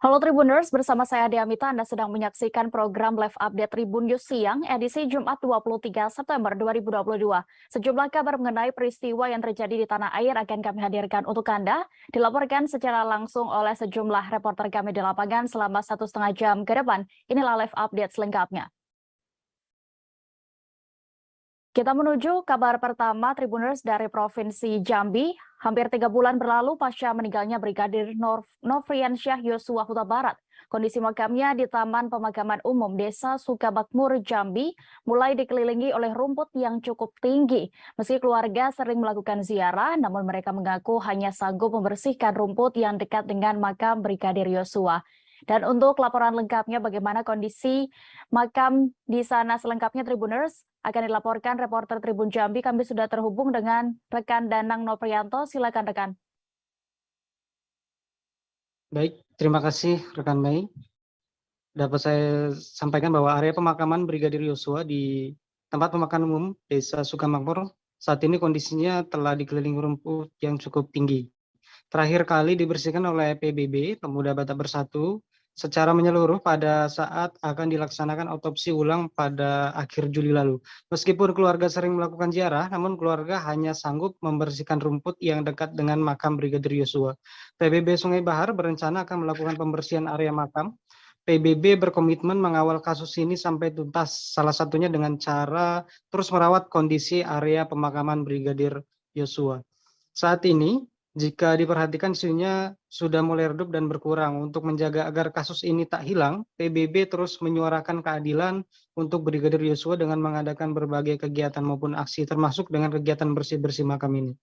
Halo Tribuners, bersama saya Diamita, Anda sedang menyaksikan program Live Update Tribun News Siang, edisi Jumat 23 September 2022. Sejumlah kabar mengenai peristiwa yang terjadi di tanah air akan kami hadirkan untuk Anda, dilaporkan secara langsung oleh sejumlah reporter kami di lapangan selama 1,5 jam ke depan. Inilah Live Update selengkapnya. Kita menuju kabar pertama Tribuners dari Provinsi Jambi. Hampir 3 bulan berlalu pasca meninggalnya Brigadir Nofriansyah Yosua Huta Barat. Kondisi makamnya di Taman Pemakaman Umum Desa Sukamakmur, Jambi mulai dikelilingi oleh rumput yang cukup tinggi. Meski keluarga sering melakukan ziarah, namun mereka mengaku hanya sanggup membersihkan rumput yang dekat dengan makam Brigadir Yosua. Dan untuk laporan lengkapnya bagaimana kondisi makam di sana selengkapnya Tribuners akan dilaporkan reporter Tribun Jambi. Kami sudah terhubung dengan rekan Danang Noprianto. Silakan rekan. Baik, terima kasih rekan Mei. Dapat saya sampaikan bahwa area pemakaman Brigadir Yosua di tempat pemakaman umum Desa Sukamakmur saat ini kondisinya telah dikelilingi rumput yang cukup tinggi. Terakhir kali dibersihkan oleh PBB, Pemuda Batak Bersatu, secara menyeluruh pada saat akan dilaksanakan otopsi ulang pada akhir Juli lalu. Meskipun keluarga sering melakukan ziarah, namun keluarga hanya sanggup membersihkan rumput yang dekat dengan makam Brigadir Yosua. PBB Sungai Bahar berencana akan melakukan pembersihan area makam. PBB berkomitmen mengawal kasus ini sampai tuntas, salah satunya dengan cara terus merawat kondisi area pemakaman Brigadir Yosua. Saat ini, jika diperhatikan isunya sudah mulai redup dan berkurang. Untuk menjaga agar kasus ini tak hilang, PBB terus menyuarakan keadilan untuk Brigadir Yosua dengan mengadakan berbagai kegiatan maupun aksi, termasuk dengan kegiatan bersih-bersih makam ini.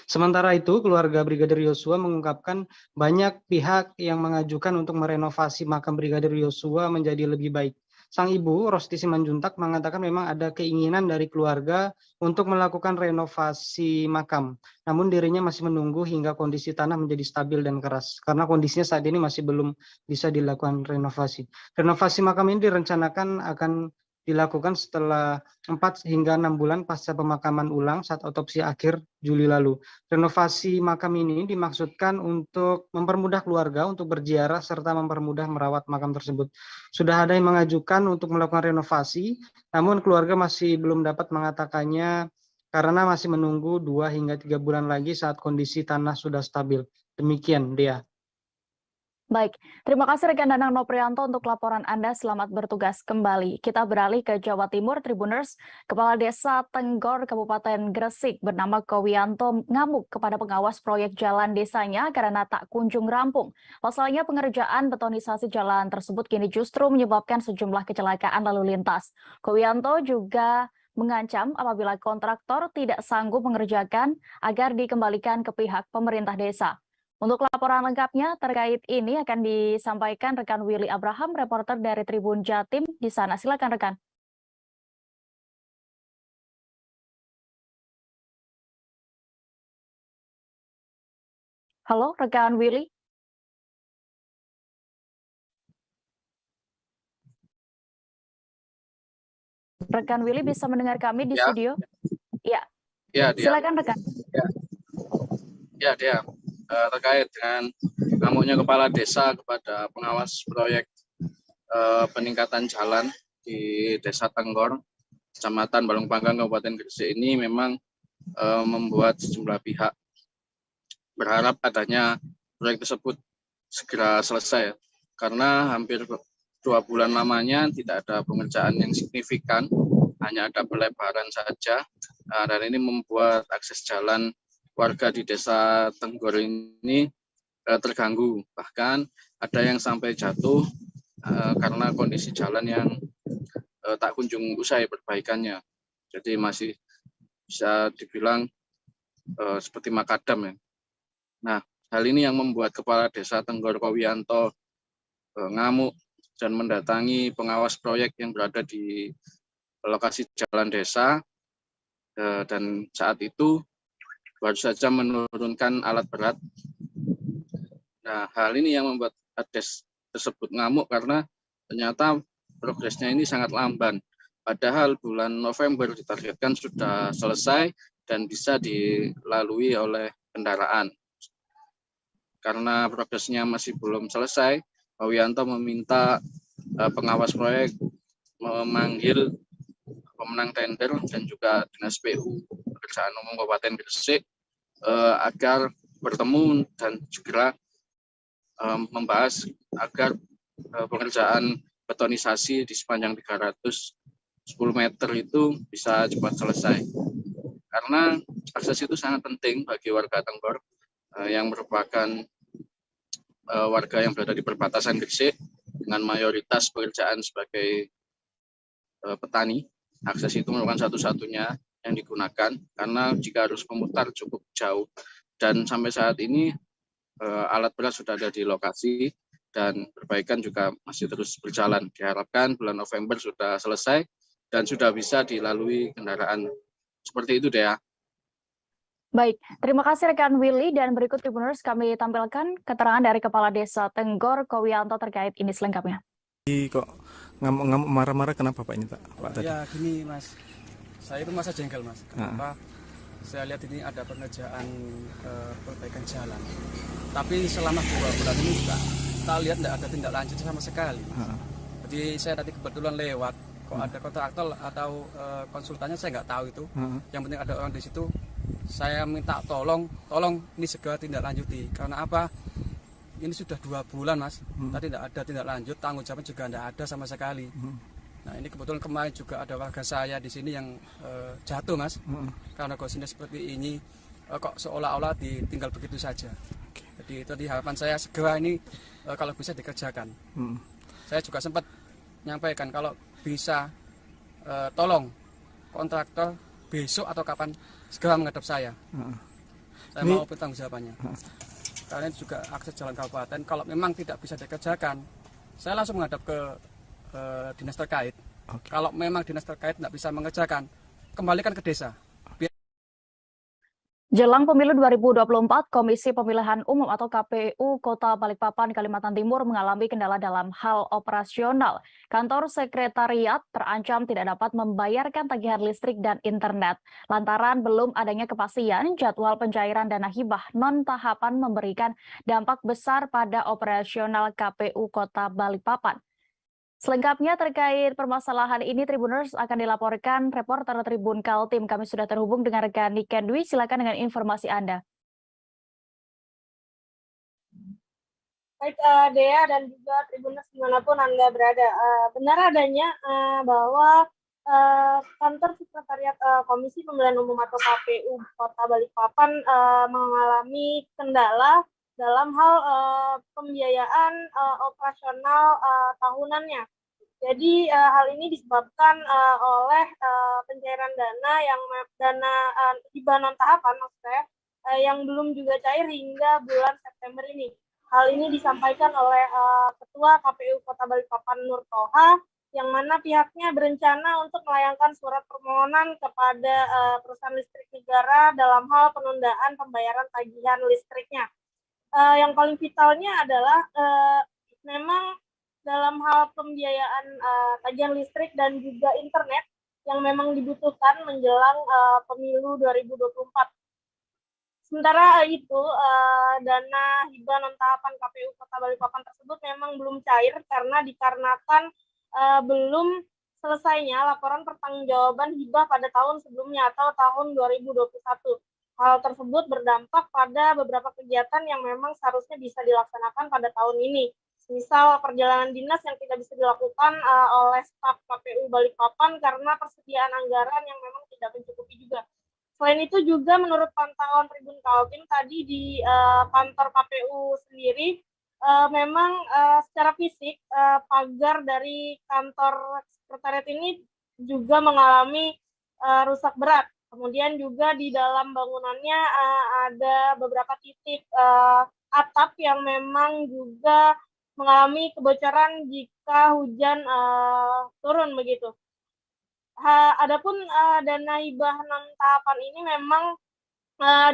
Sementara itu, keluarga Brigadir Yosua mengungkapkan banyak pihak yang mengajukan untuk merenovasi makam Brigadir Yosua menjadi lebih baik. Sang ibu, Rosti Simanjuntak, mengatakan memang ada keinginan dari keluarga untuk melakukan renovasi makam. Namun dirinya masih menunggu hingga kondisi tanah menjadi stabil dan keras. Karena kondisinya saat ini masih belum bisa dilakukan renovasi. Renovasi makam ini direncanakan akan dilakukan setelah 4 hingga 6 bulan pasca pemakaman ulang saat otopsi akhir Juli lalu. Renovasi makam ini dimaksudkan untuk mempermudah keluarga untuk berziarah serta mempermudah merawat makam tersebut. Sudah ada yang mengajukan untuk melakukan renovasi, namun keluarga masih belum dapat mengatakannya karena masih menunggu 2 hingga 3 bulan lagi saat kondisi tanah sudah stabil. Demikian, Dea. Baik, terima kasih rekan Danang Noprianto untuk laporan Anda. Selamat bertugas kembali. Kita beralih ke Jawa Timur, Tribuners. Kepala Desa Tenggor, Kabupaten Gresik bernama Kowianto ngamuk kepada pengawas proyek jalan desanya karena tak kunjung rampung. Pasalnya pengerjaan betonisasi jalan tersebut kini justru menyebabkan sejumlah kecelakaan lalu lintas. Kowianto juga mengancam apabila kontraktor tidak sanggup mengerjakan agar dikembalikan ke pihak pemerintah desa. Untuk laporan lengkapnya terkait ini akan disampaikan rekan Willy Abraham, reporter dari Tribun Jatim di sana. Silakan rekan. Halo, rekan Willy. Rekan Willy bisa mendengar kami di studio? Ya. Ya, silakan rekan. Dia terkait dengan ngamuknya kepala desa kepada pengawas proyek peningkatan jalan di Desa Tenggor, Kecamatan Balong Panggang, Kabupaten Gresik ini memang membuat sejumlah pihak berharap adanya proyek tersebut segera selesai, karena hampir 2 bulan lamanya tidak ada pengerjaan yang signifikan, hanya ada pelebaran saja, dan ini membuat akses jalan warga di Desa Tenggor ini terganggu. Bahkan ada yang sampai jatuh karena kondisi jalan yang tak kunjung usai perbaikannya. Jadi masih bisa dibilang seperti makadam ya. Nah, hal ini yang membuat Kepala Desa Tenggor Kowianto ngamuk dan mendatangi pengawas proyek yang berada di lokasi jalan desa, dan saat itu baru saja menurunkan alat berat. Nah, hal ini yang membuat Ades tersebut ngamuk karena ternyata progresnya ini sangat lamban. Padahal bulan November ditargetkan sudah selesai dan bisa dilalui oleh kendaraan. karena progresnya masih belum selesai, Pak Wianto meminta pengawas proyek memanggil pemenang tender dan juga Dinas PU Pekerjaan Umum Kabupaten Gresik agar bertemu dan segera membahas agar pekerjaan betonisasi di sepanjang 310 meter itu bisa cepat selesai. Karena akses itu sangat penting bagi warga Tenggor yang merupakan warga yang berada di perbatasan Gresik dengan mayoritas pekerjaan sebagai petani. Akses itu merupakan satu-satunya yang digunakan karena jika harus memutar cukup jauh, dan sampai saat ini alat berat sudah ada di lokasi dan perbaikan juga masih terus berjalan. Diharapkan bulan November sudah selesai dan sudah bisa dilalui kendaraan. Seperti itu, Dea. Baik, terima kasih rekan Willy, dan berikut Tribuners kami tampilkan keterangan dari Kepala Desa Tenggor Kowianto terkait ini selengkapnya. Kok ngamuk-ngamuk marah-marah kenapa Pak ini Pak tadi? Ya gini Mas, saya itu masa jengkel Mas. Kenapa? Saya lihat ini ada pengerjaan perbaikan jalan. Tapi selama 2 bulan ini juga kita lihat tidak ada tindak lanjut sama sekali. Jadi saya tadi kebetulan lewat, kok ada kontraktor atau konsultannya saya nggak tahu itu. Yang penting ada orang di situ. Saya minta tolong ini segera tindak lanjuti. Karena apa? Ini sudah 2 bulan Mas, tadi tidak ada tindak lanjut, tanggung jawabnya juga tidak ada sama sekali. Nah ini kebetulan kemarin juga ada warga saya di sini yang jatuh Mas, karena kondisinya seperti ini, kok seolah-olah ditinggal begitu saja. Jadi tadi harapan saya segera ini kalau bisa dikerjakan. Saya juga sempat menyampaikan kalau bisa tolong kontraktor besok atau kapan segera menghadap saya. Saya mau bertanggung jawabannya. Karena ini juga akses jalan kabupaten, kalau memang tidak bisa dikerjakan, saya langsung menghadap ke dinas terkait. Kalau memang dinas terkait tidak bisa mengerjakan, kembalikan ke desa. Jelang pemilu 2024, Komisi Pemilihan Umum atau KPU Kota Balikpapan, Kalimantan Timur mengalami kendala dalam hal operasional. Kantor sekretariat terancam tidak dapat membayarkan tagihan listrik dan internet. Lantaran belum adanya kepastian, jadwal pencairan dana hibah non-tahapan memberikan dampak besar pada operasional KPU Kota Balikpapan. Selengkapnya terkait permasalahan ini, Tribuners akan dilaporkan reporter Tribun Kaltim. Kami sudah terhubung dengan rekan Niken Dwi. Silakan dengan informasi Anda. Baik, Dea dan juga Tribuners dimanapun Anda berada. Benar adanya bahwa kantor sekretariat Komisi Pemilihan Umum atau KPU Kota Balikpapan mengalami kendala dalam hal pembiayaan operasional tahunannya. Jadi hal ini disebabkan oleh pencairan dana hibah non tahapan maksud saya yang belum juga cair hingga bulan September ini. Hal ini disampaikan oleh Ketua KPU Kota Balikpapan Nur Toha, yang mana pihaknya berencana untuk melayangkan surat permohonan kepada perusahaan listrik negara dalam hal penundaan pembayaran tagihan listriknya. Yang paling vitalnya adalah memang dalam hal pembiayaan tagihan listrik dan juga internet yang memang dibutuhkan menjelang pemilu 2024. Sementara itu, dana hibah non tahapan KPU Kota Balikpapan tersebut memang belum cair karena dikarenakan belum selesainya laporan pertanggungjawaban hibah pada tahun sebelumnya atau tahun 2021. Hal tersebut berdampak pada beberapa kegiatan yang memang seharusnya bisa dilaksanakan pada tahun ini. Misal perjalanan dinas yang tidak bisa dilakukan oleh staf KPU Balikpapan karena persediaan anggaran yang memang tidak mencukupi juga. Selain itu juga menurut pantauan Tribun Kaltim tadi di kantor KPU sendiri memang secara fisik pagar dari kantor sekretariat ini juga mengalami rusak berat. Kemudian juga di dalam bangunannya ada beberapa titik atap yang memang juga mengalami kebocoran jika hujan turun begitu. Adapun dana hibah non tahapan ini memang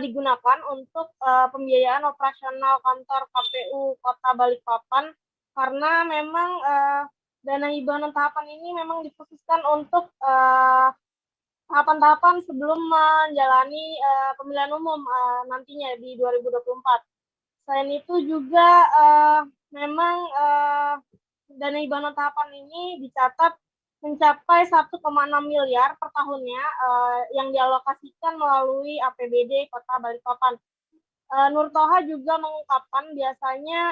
digunakan untuk pembiayaan operasional kantor KPU Kota Balikpapan karena memang dana hibah non tahapan ini memang dikhususkan untuk tahapan-tahapan sebelum menjalani pemilihan umum nantinya di 2024. Selain itu juga memang dana hibah non tahapan ini dicatat mencapai 1,6 miliar per tahunnya yang dialokasikan melalui APBD Kota Balikpapan. Nur Toha juga mengungkapkan biasanya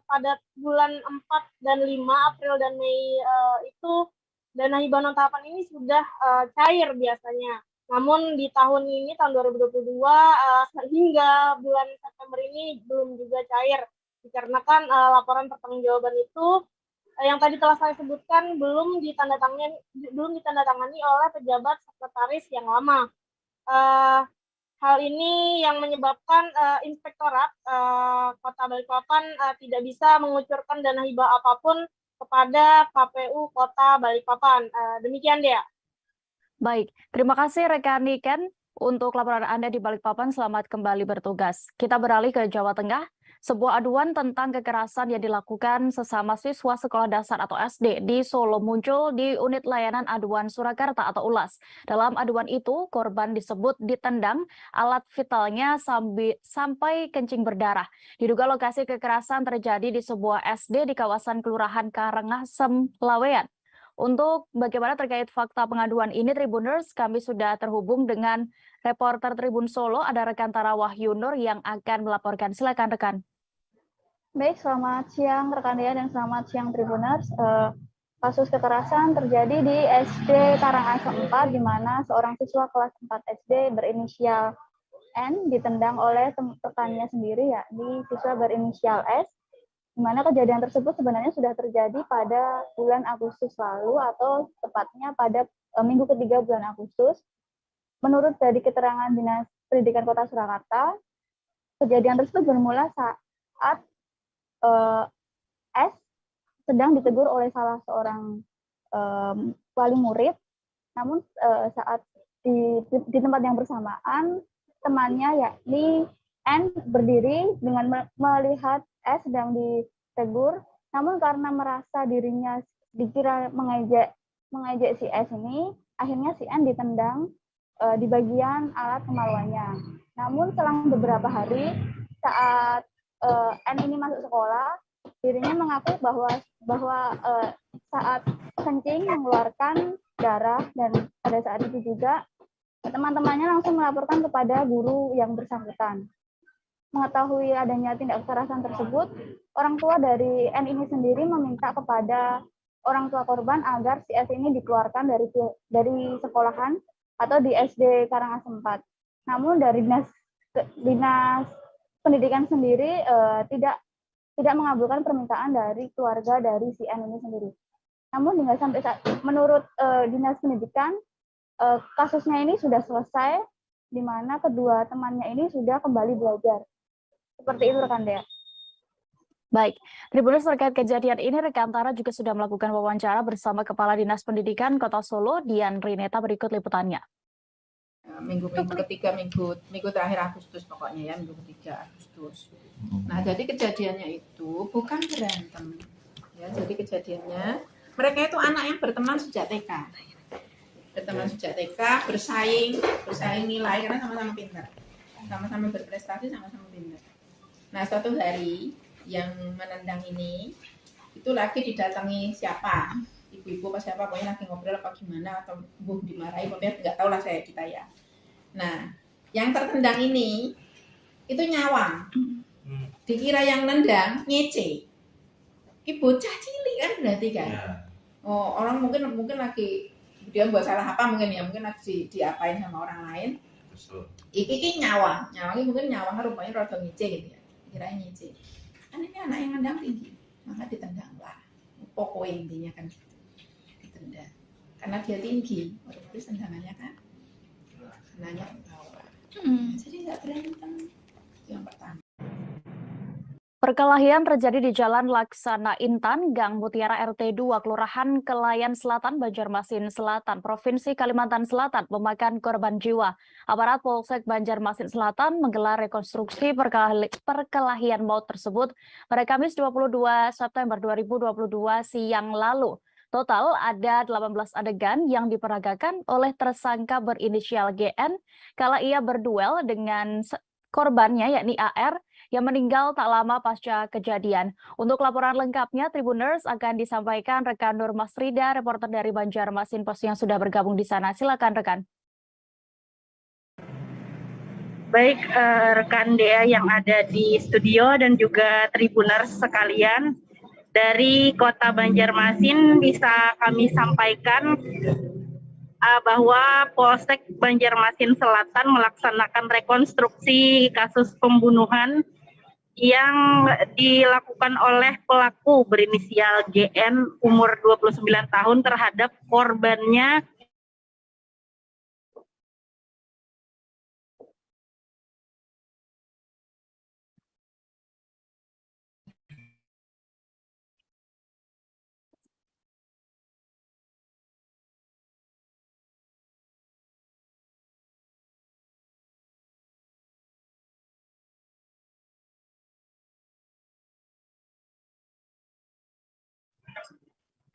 pada bulan 4 dan 5 April dan Mei itu dana hibah non tahapan ini sudah cair biasanya. Namun di tahun ini, tahun 2022, hingga bulan September ini belum juga cair. Dikarenakan laporan pertanggungjawaban itu yang tadi telah saya sebutkan belum ditandatangani oleh pejabat sekretaris yang lama. Hal ini yang menyebabkan Inspektorat Kota Balikpapan tidak bisa mengucurkan dana hibah apapun kepada KPU Kota Balikpapan. Demikian, Dea. Baik, terima kasih rekan Niken untuk laporan Anda di Balikpapan. Selamat kembali bertugas. Kita beralih ke Jawa Tengah. Sebuah aduan tentang kekerasan yang dilakukan sesama siswa sekolah dasar atau SD di Solo muncul di unit layanan aduan Surakarta atau ULAS. Dalam aduan itu, korban disebut ditendang alat vitalnya sampai kencing berdarah. Diduga lokasi kekerasan terjadi di sebuah SD di kawasan Kelurahan Karangasem, Laweyan. Untuk bagaimana terkait fakta pengaduan ini, Tribuners, kami sudah terhubung dengan reporter Tribun Solo, ada rekan Tara Wahyu Nur yang akan melaporkan. Silakan rekan. Baik, selamat siang rekan Dea dan selamat siang Tribuners. Kasus kekerasan terjadi di SD Karangasem 4, di mana seorang siswa kelas 4 SD berinisial N ditendang oleh rekannya sendiri, yakni siswa berinisial S, di mana kejadian tersebut sebenarnya sudah terjadi pada bulan Agustus lalu atau tepatnya pada minggu ketiga bulan Agustus. Menurut dari keterangan Dinas Pendidikan Kota Surakarta, kejadian tersebut bermula saat S sedang ditegur oleh salah seorang wali murid, namun saat di tempat yang bersamaan, temannya yakni N berdiri dengan melihat S sedang ditegur, namun karena merasa dirinya dikira mengejek si S ini, akhirnya si N ditendang di bagian alat kemaluannya. Namun selang beberapa hari, saat N ini masuk sekolah, dirinya mengaku bahwa saat kencing mengeluarkan darah, dan pada saat itu juga teman-temannya langsung melaporkan kepada guru yang bersangkutan. Mengetahui adanya tindak kekerasan tersebut, orang tua dari N ini sendiri meminta kepada orang tua korban agar si S ini dikeluarkan dari sekolahan atau di SD Karangasem 4. Namun dari dinas pendidikan sendiri tidak mengabulkan permintaan dari keluarga dari si N ini sendiri. Namun hingga sampai menurut dinas pendidikan, kasusnya ini sudah selesai, di mana kedua temannya ini sudah kembali belajar. Seperti itu rekan Dea. Baik, Tribuners, terkait kejadian ini rekan Tara juga sudah melakukan wawancara bersama Kepala Dinas Pendidikan Kota Solo, Dian Rineta. Berikut liputannya. Minggu ketiga, minggu terakhir Agustus pokoknya ya, minggu ketiga Agustus. Nah, jadi kejadiannya itu bukan berantem ya, jadi kejadiannya mereka itu anak yang berteman sejak TK, bersaing nilai karena sama-sama pintar, sama-sama berprestasi, sama-sama pintar. Nah, suatu hari yang menendang ini itu lagi didatangi siapa, ibu-ibu apa siapa, pokoknya lagi ngobrol apa gimana, atau dimarahi, pokoknya nggak tahu lah kita ya. Nah, yang tertendang ini itu nyawang, dikira yang nendang ngece. Ini bocah cilik kan berarti kan. Oh, orang mungkin lagi dia buat salah apa mungkin lagi diapain sama orang lain. Iki nyawangnya mungkin rupanya rada ngece gitu ya. Kirain ngece. Kan ini anak yang nendang tinggi, maka ditendang lah. Pokoknya intinya kan gitu. Ditendang. Karena dia tinggi, otomatis tendangannya kan nanya ke bawah. Jadi nggak berantem. Yang pertama. Perkelahian terjadi di Jalan Laksana Intan, Gang Mutiara RT 2, Kelurahan Kelayan Selatan, Banjarmasin Selatan, Provinsi Kalimantan Selatan, memakan korban jiwa. Aparat Polsek Banjarmasin Selatan menggelar rekonstruksi perkelahian maut tersebut pada Kamis 22 September 2022 siang lalu. Total ada 18 adegan yang diperagakan oleh tersangka berinisial GN kala ia berduel dengan korbannya yakni AR yang meninggal tak lama pasca kejadian. Untuk laporan lengkapnya, Tribuners akan disampaikan rekan Nur Masrida, reporter dari Banjarmasin Post yang sudah bergabung di sana. Silakan rekan. Baik rekan Dea yang ada di studio dan juga Tribuners sekalian, dari Kota Banjarmasin bisa kami sampaikan bahwa Polsek Banjarmasin Selatan melaksanakan rekonstruksi kasus pembunuhan yang dilakukan oleh pelaku berinisial GN umur 29 tahun terhadap korbannya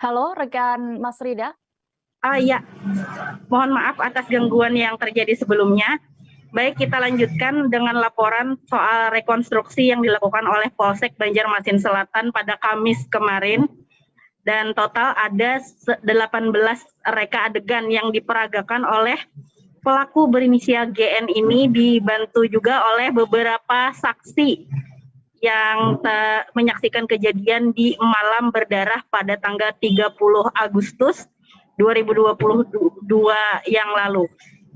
Halo, rekan Mas Rida. Ya, mohon maaf atas gangguan yang terjadi sebelumnya. Baik, kita lanjutkan dengan laporan soal rekonstruksi yang dilakukan oleh Polsek Banjarmasin Selatan pada Kamis kemarin. Dan total ada 18 reka adegan yang diperagakan oleh pelaku berinisial GN ini, dibantu juga oleh beberapa saksi yang menyaksikan kejadian di malam berdarah pada tanggal 30 Agustus 2022 yang lalu.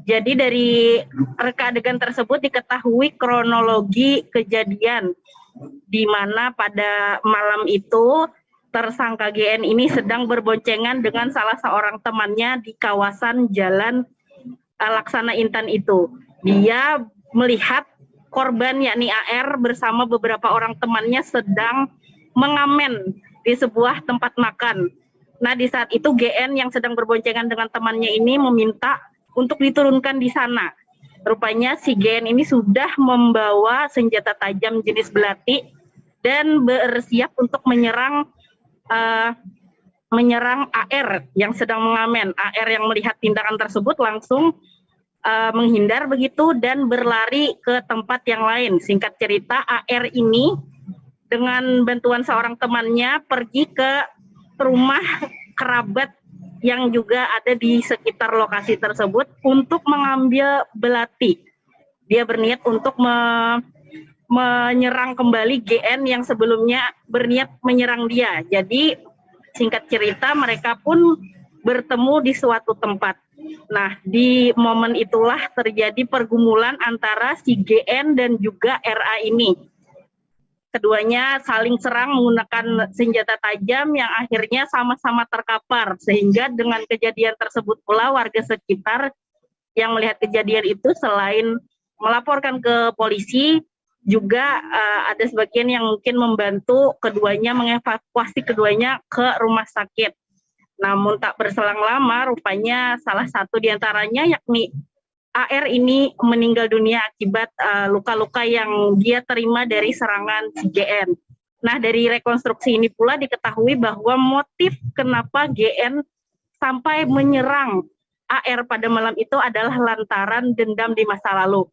Jadi dari reka adegan tersebut diketahui kronologi kejadian di mana pada malam itu tersangka GN ini sedang berboncengan dengan salah seorang temannya di kawasan Jalan Laksana Intan itu. Dia melihat korban yakni AR bersama beberapa orang temannya sedang mengamen di sebuah tempat makan. Nah, di saat itu GN yang sedang berboncengan dengan temannya ini meminta untuk diturunkan di sana. Rupanya si GN ini sudah membawa senjata tajam jenis belati dan bersiap untuk menyerang AR yang sedang mengamen. AR yang melihat tindakan tersebut langsung menghindar begitu dan berlari ke tempat yang lain. Singkat cerita, AR ini dengan bantuan seorang temannya pergi ke rumah kerabat yang juga ada di sekitar lokasi tersebut untuk mengambil belati. Dia berniat untuk menyerang kembali GN yang sebelumnya berniat menyerang dia. Jadi singkat cerita mereka pun bertemu di suatu tempat. Nah, di momen itulah terjadi pergumulan antara si GN dan juga RA ini. Keduanya saling serang menggunakan senjata tajam yang akhirnya sama-sama terkapar. Sehingga dengan kejadian tersebut pula warga sekitar yang melihat kejadian itu selain melaporkan ke polisi, juga ada sebagian yang mungkin membantu keduanya mengevakuasi keduanya ke rumah sakit. Namun tak berselang lama, rupanya salah satu diantaranya yakni AR ini meninggal dunia akibat luka-luka yang dia terima dari serangan GN. Nah, dari rekonstruksi ini pula diketahui bahwa motif kenapa GN sampai menyerang AR pada malam itu adalah lantaran dendam di masa lalu.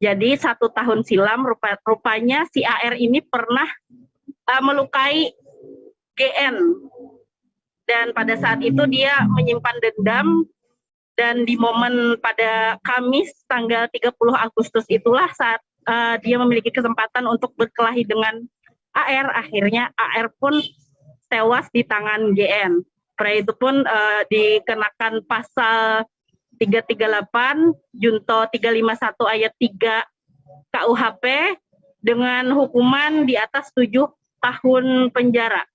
Jadi 1 tahun silam rupanya si AR ini pernah melukai GN. Dan pada saat itu dia menyimpan dendam, dan di momen pada Kamis tanggal 30 Agustus itulah saat dia memiliki kesempatan untuk berkelahi dengan AR. Akhirnya AR pun tewas di tangan GN. Pada itu pun dikenakan pasal 338 Junto 351 ayat 3 KUHP dengan hukuman di atas 7 tahun penjara.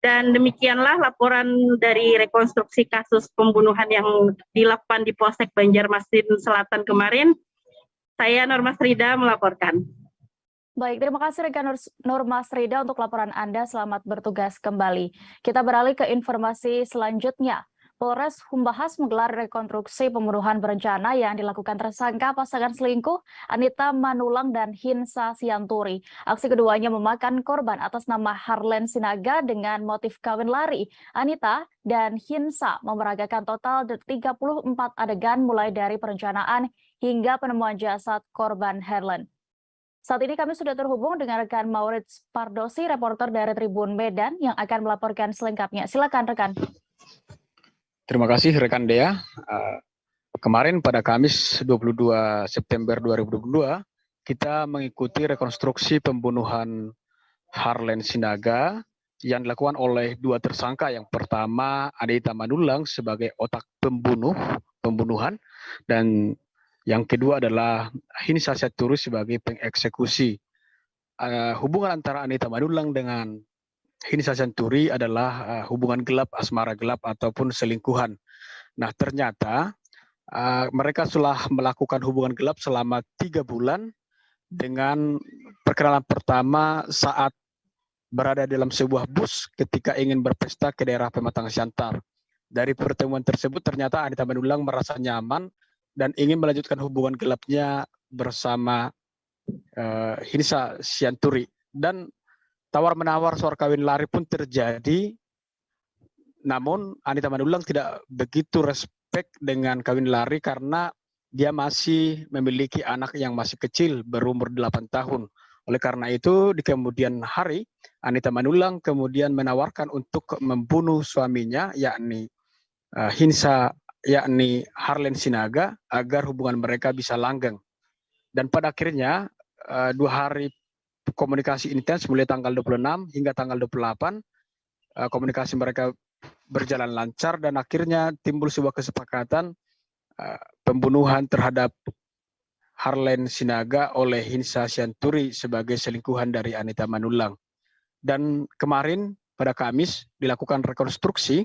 Dan demikianlah laporan dari rekonstruksi kasus pembunuhan yang dilakukan di Polsek Banjarmasin Selatan kemarin. Saya Nur Masrida melaporkan. Baik, terima kasih rekan Nur Masrida untuk laporan Anda. Selamat bertugas kembali. Kita beralih ke informasi selanjutnya. Polres Humbahas menggelar rekonstruksi pembunuhan berencana yang dilakukan tersangka pasangan selingkuh Anita Manulang dan Hinsa Sianturi. Aksi keduanya memakan korban atas nama Harlen Sinaga dengan motif kawin lari. Anita dan Hinsa memeragakan total 34 adegan mulai dari perencanaan hingga penemuan jasad korban Harlen. Saat ini kami sudah terhubung dengan rekan Maurits Pardosi, reporter dari Tribun Medan yang akan melaporkan selengkapnya. Silakan rekan. Terima kasih rekan Dea. Kemarin pada Kamis 22 September 2022, kita mengikuti rekonstruksi pembunuhan Harlen Sinaga yang dilakukan oleh dua tersangka. Yang pertama Anita Manulang sebagai otak pembunuhan, dan yang kedua adalah Hinsa Syaturi sebagai pengeksekusi. Hubungan antara Anita Manulang dengan Hinsa Syaturi adalah hubungan gelap, asmara gelap ataupun selingkuhan. Nah, ternyata mereka telah melakukan hubungan gelap selama 3 bulan dengan perkenalan pertama saat berada dalam sebuah bus ketika ingin berpesta ke daerah Pematang Siantar. Dari pertemuan tersebut ternyata Anita Manulang merasa nyaman dan ingin melanjutkan hubungan gelapnya bersama Hinsa Syaturi. Dan tawar-menawar soal kawin lari pun terjadi, namun Anita Manulang tidak begitu respect dengan kawin lari karena dia masih memiliki anak yang masih kecil berumur 8 tahun. Oleh karena itu, di kemudian hari, Anita Manulang kemudian menawarkan untuk membunuh suaminya, yakni Harlen Sinaga, agar hubungan mereka bisa langgeng. Dan pada akhirnya, 2 hari komunikasi intens mulai tanggal 26 hingga tanggal 28, komunikasi mereka berjalan lancar dan akhirnya timbul sebuah kesepakatan pembunuhan terhadap Harlen Sinaga oleh Hinsa Syaturi sebagai selingkuhan dari Anita Manulang. Dan kemarin pada Kamis dilakukan rekonstruksi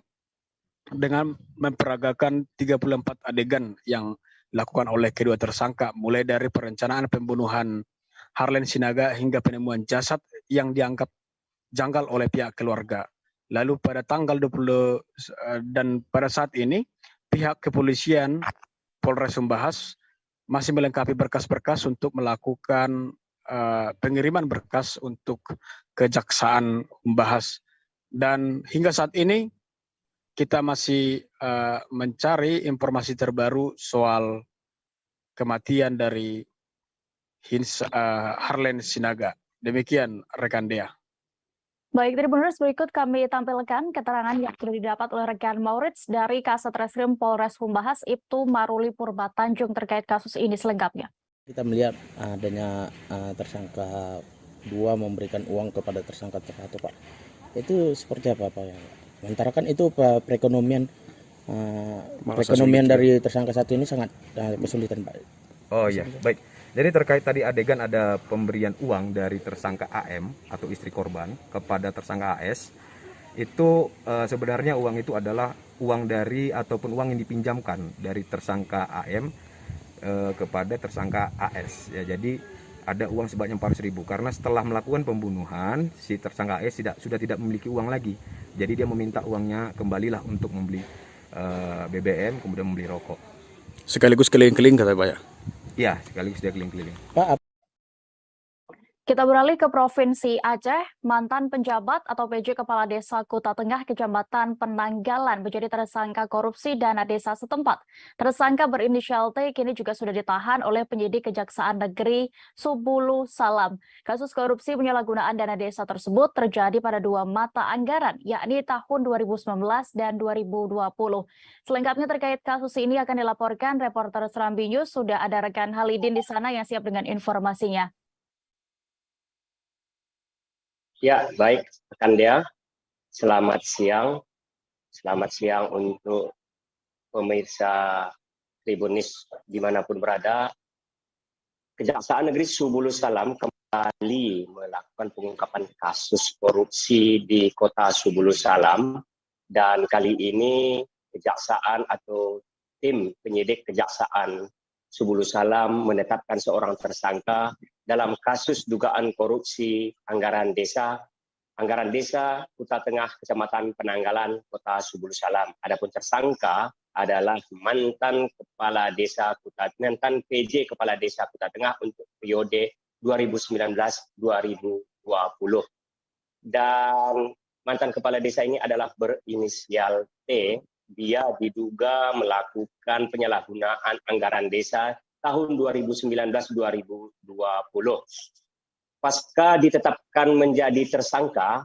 dengan memperagakan 34 adegan yang dilakukan oleh kedua tersangka, mulai dari perencanaan pembunuhan Harlen Sinaga hingga penemuan jasad yang dianggap janggal oleh pihak keluarga. Lalu pada tanggal 20 dan pada saat ini pihak kepolisian Polres Humbahas masih melengkapi berkas-berkas untuk melakukan pengiriman berkas untuk Kejaksaan Humbahas. Dan hingga saat ini kita masih mencari informasi terbaru soal kematian dari Harlen Sinaga. Demikian rekan Dea. Baik, Tribuners, berikut kami tampilkan keterangan yang sudah didapat oleh rekan Maurits dari Kasat Reskrim Polres Humbahas, Ibtu Maruli Purba Tanjung terkait kasus ini selengkapnya. Kita melihat adanya tersangka 2 memberikan uang kepada tersangka 1, Pak. Itu seperti apa, Pak? Sementara kan itu perekonomian dari tersangka 1 ini sangat kesulitan, Pak. Oh iya, baik. Jadi terkait tadi adegan ada pemberian uang dari tersangka AM atau istri korban kepada tersangka AS, itu sebenarnya uang itu adalah uang dari ataupun uang yang dipinjamkan dari tersangka AM kepada tersangka AS. Ya, jadi ada uang sebanyak 400.000 karena setelah melakukan pembunuhan si tersangka AS sudah tidak memiliki uang lagi. Jadi dia meminta uangnya kembalilah untuk membeli BBM kemudian membeli rokok. Sekaligus keliling-keliling kata Pak ya? Iya, sekaligus dia keliling-keliling. Pak, Kita beralih ke Provinsi Aceh. Mantan penjabat atau PJ Kepala Desa Kuta Tengah Kecamatan Penanggalan menjadi tersangka korupsi dana desa setempat. Tersangka berinisial T kini juga sudah ditahan oleh penyidik Kejaksaan Negeri Subulu Salam. Kasus korupsi penyalahgunaan dana desa tersebut terjadi pada 2 mata anggaran, yakni tahun 2019 dan 2020. Selengkapnya terkait kasus ini akan dilaporkan reporter Serambi News. Sudah ada rekan Halidin di sana yang siap dengan informasinya. Ya, baik rekan Dea. Selamat siang. Selamat siang untuk pemirsa Tribunis dimanapun berada. Kejaksaan Negeri Subulu Salam kembali melakukan pengungkapan kasus korupsi di kota Subulu Salam. Dan kali ini kejaksaan atau tim penyidik Kejaksaan Subulu Salam menetapkan seorang tersangka dalam kasus dugaan korupsi anggaran desa Kuta Tengah Kecamatan Penanggalan Kota Subulu Salam. Adapun tersangka adalah mantan PJ Kepala Desa Kuta Tengah untuk periode 2019-2020. Dan mantan kepala desa ini adalah berinisial T. Dia diduga melakukan penyalahgunaan anggaran desa tahun 2019-2020. pasca ditetapkan menjadi tersangka,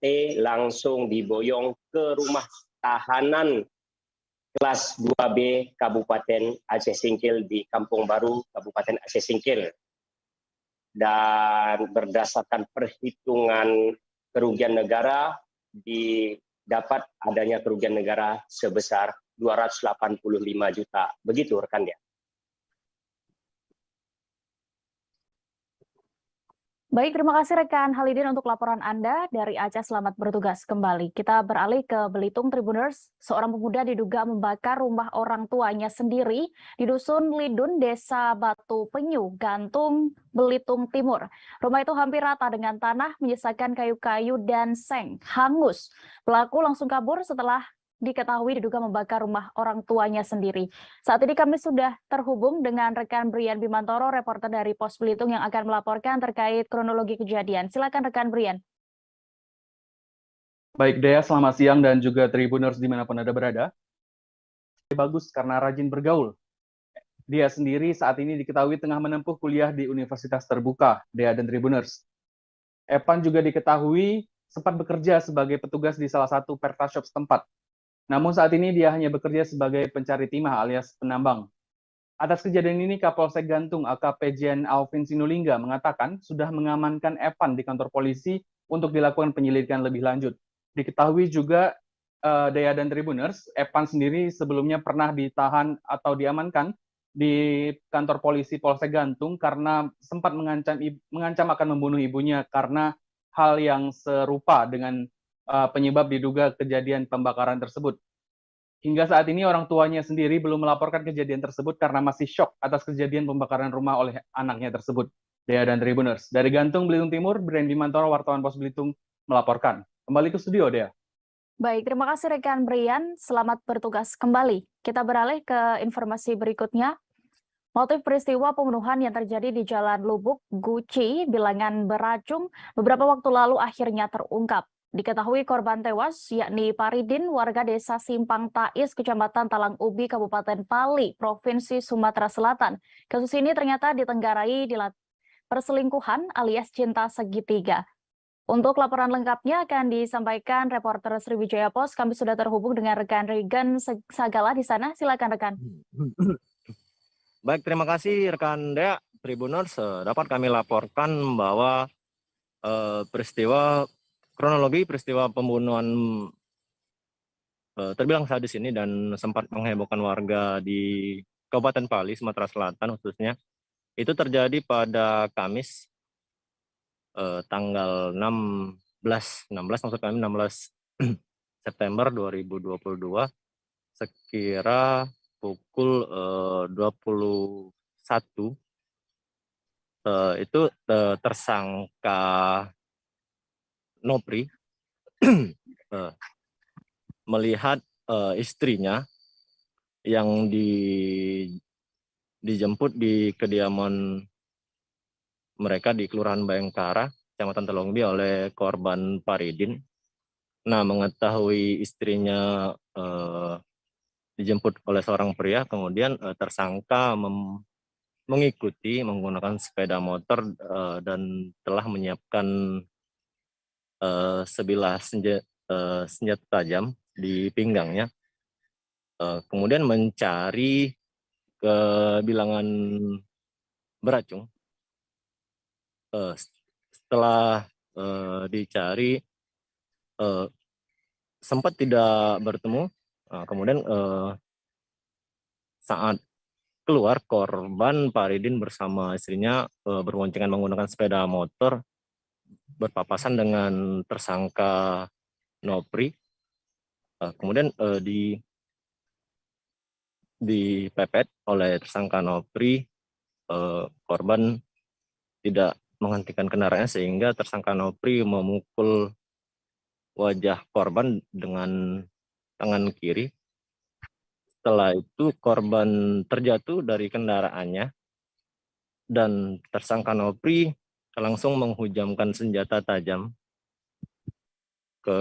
T langsung diboyong ke rumah tahanan kelas 2B Kabupaten Aceh Singkil di Kampung Baru, Kabupaten Aceh Singkil. Dan berdasarkan perhitungan kerugian negara, didapat adanya kerugian negara sebesar 285 juta. Begitu rekan dia. Baik, terima kasih rekan Halidin untuk laporan Anda dari Aceh. Selamat bertugas kembali. Kita beralih ke Belitung Tribuners. Seorang pemuda diduga membakar rumah orang tuanya sendiri di Dusun Lidun, Desa Batu Penyu, Gantung, Belitung Timur. Rumah itu hampir rata dengan tanah, menyisakan kayu-kayu dan seng hangus. Pelaku langsung kabur setelah diketahui diduga membakar rumah orang tuanya sendiri. Saat ini kami sudah terhubung dengan rekan Brian Bimantoro, reporter dari Pos Belitung yang akan melaporkan terkait kronologi kejadian. Silakan rekan Brian. Baik Dea, selamat siang dan juga Tribuners dimanapun Anda berada. Bagus karena rajin bergaul. Dia sendiri saat ini diketahui tengah menempuh kuliah di Universitas Terbuka, Dea dan Tribuners. Epan juga diketahui sempat bekerja sebagai petugas di salah satu pertashop setempat. Namun saat ini dia hanya bekerja sebagai pencari timah alias penambang. Atas kejadian ini, Kapolsek Gantung AKP Jen Alvin Sinulingga mengatakan sudah mengamankan Epan di kantor polisi untuk dilakukan penyelidikan lebih lanjut. Diketahui juga Dea dan Tribuners, Epan sendiri sebelumnya pernah ditahan atau diamankan di kantor polisi Polsek Gantung karena sempat mengancam akan membunuh ibunya karena hal yang serupa dengan penyebab diduga kejadian pembakaran tersebut. Hingga saat ini orang tuanya sendiri belum melaporkan kejadian tersebut karena masih syok atas kejadian pembakaran rumah oleh anaknya tersebut. Dea dan Tribuners. Dari Gantung, Belitung Timur, Brian Bimantoro, wartawan Pos Belitung melaporkan. Kembali ke studio, Dea. Baik, terima kasih rekan Brian. Selamat bertugas kembali. Kita beralih ke informasi berikutnya. Motif peristiwa pembunuhan yang terjadi di Jalan Lubuk, Guci, Bilangan Beracung, beberapa waktu lalu akhirnya terungkap. Diketahui korban tewas, yakni Paridin, warga desa Simpang Tais, Kecamatan Talang Ubi, Kabupaten Pali, Provinsi Sumatera Selatan. Kasus ini ternyata ditenggarai di perselingkuhan alias cinta segitiga. Untuk laporan lengkapnya akan disampaikan reporter Sriwijaya Pos. Kami sudah terhubung dengan rekan Regan Sagala di sana. Silakan rekan. Baik, terima kasih rekan Dea. Tribuners, dapat kami laporkan bahwa kronologi peristiwa pembunuhan terbilang sadis ini dan sempat menghebohkan warga di Kabupaten Pali, Sumatera Selatan khususnya, itu terjadi pada Kamis tanggal 16 maksud kami 16 September 2022 sekira pukul 21 itu tersangka Nopri melihat istrinya yang dijemput di kediaman mereka di Kelurahan Bayangkara, Kecamatan Telongbi oleh korban Paridin. Nah, mengetahui istrinya dijemput oleh seorang pria, kemudian tersangka mengikuti menggunakan sepeda motor dan telah menyiapkan sebilah senjata tajam di pinggangnya. Kemudian mencari ke Bilangan Beracung. Setelah dicari sempat tidak bertemu. Kemudian saat keluar, korban Paridin bersama istrinya berboncengan menggunakan sepeda motor berpapasan dengan tersangka Nopri. Kemudian dipepet oleh tersangka Nopri. Korban tidak menghentikan kendaraannya sehingga tersangka Nopri memukul wajah korban dengan tangan kiri. Setelah itu korban terjatuh dari kendaraannya dan tersangka Nopri langsung menghujamkan senjata tajam ke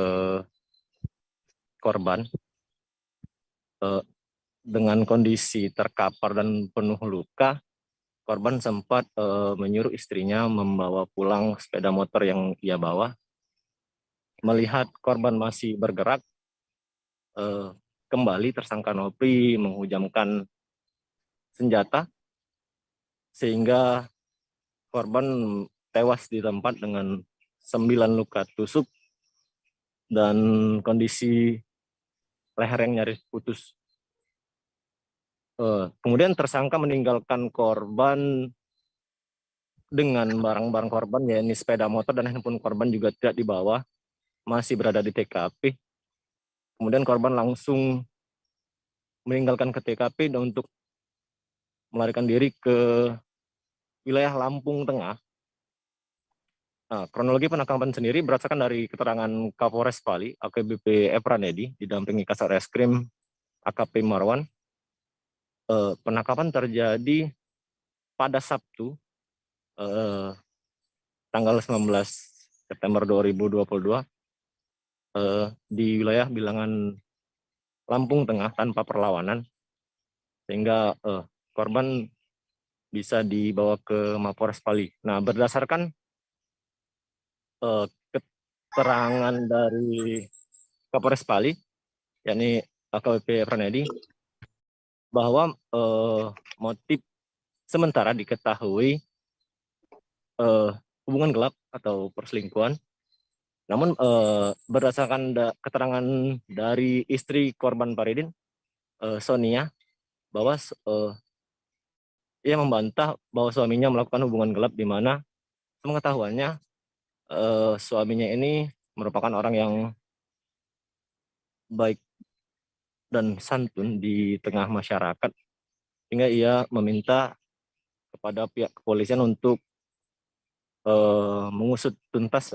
korban. Dengan kondisi terkapar dan penuh luka, korban sempat menyuruh istrinya membawa pulang sepeda motor yang ia bawa. Melihat korban masih bergerak, kembali tersangka Nopri menghujamkan senjata sehingga korban tewas di tempat dengan 9 luka tusuk dan kondisi leher yang nyaris putus. Kemudian tersangka meninggalkan korban dengan barang-barang korban, yakni sepeda motor dan handphone korban juga tidak dibawa, masih berada di TKP. Kemudian korban langsung meninggalkan ke TKP dan untuk melarikan diri ke wilayah Lampung Tengah. Nah, kronologi penangkapan sendiri berdasarkan dari keterangan Kapolres Pali, AKBP Efranedi, didampingi Kasat Reskrim AKP Marwan. Penangkapan terjadi pada Sabtu, tanggal 19 September 2022, di wilayah Bilangan Lampung Tengah tanpa perlawanan, sehingga korban bisa dibawa ke Mapores Pali. Nah, berdasarkan keterangan dari Kapolres Pali, yakni AKBP Efranedi, bahwa motif sementara diketahui hubungan gelap atau perselingkuhan. Namun berdasarkan keterangan dari istri korban Faridin, Sonia, bahwa ia membantah bahwa suaminya melakukan hubungan gelap, di mana pengetahuannya suaminya ini merupakan orang yang baik dan santun di tengah masyarakat, sehingga ia meminta kepada pihak kepolisian untuk mengusut tuntas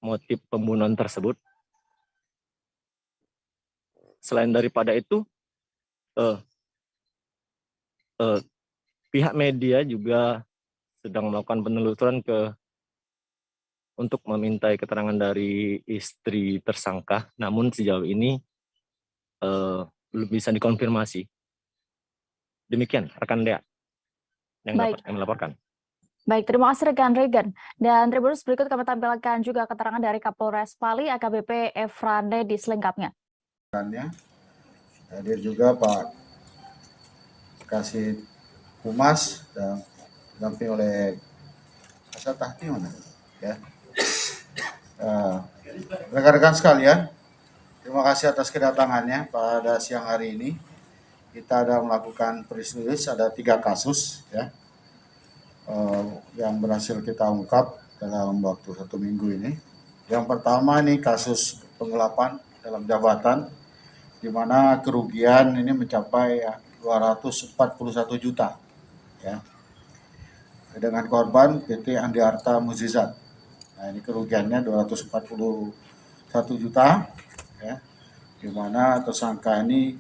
motif pembunuhan tersebut. Selain daripada itu, pihak media juga sedang melakukan penelusuran untuk memintai keterangan dari istri tersangka, namun sejauh ini belum bisa dikonfirmasi. Demikian rekan Dea yang dapat kami laporkan. Baik, terima kasih rekan Regan. Dan Tribuners, berikut kami tampilkan juga keterangan dari Kapolres Pali AKBP Efranedi selengkapnya. Hadir juga Pak Kasih Humas dan didampingi oleh Kasat Tahti mana ya. Rekan-rekan sekalian, terima kasih atas kedatangannya pada siang hari ini. Kita ada melakukan press release, ada 3 kasus ya yang berhasil kita ungkap dalam waktu 1 minggu ini. Yang pertama ini kasus penggelapan dalam jabatan, di mana kerugian ini mencapai 241 juta ya, dengan korban PT Andi Arta Muzizat. Nah, ini kerugiannya 241 juta ya, di mana tersangka ini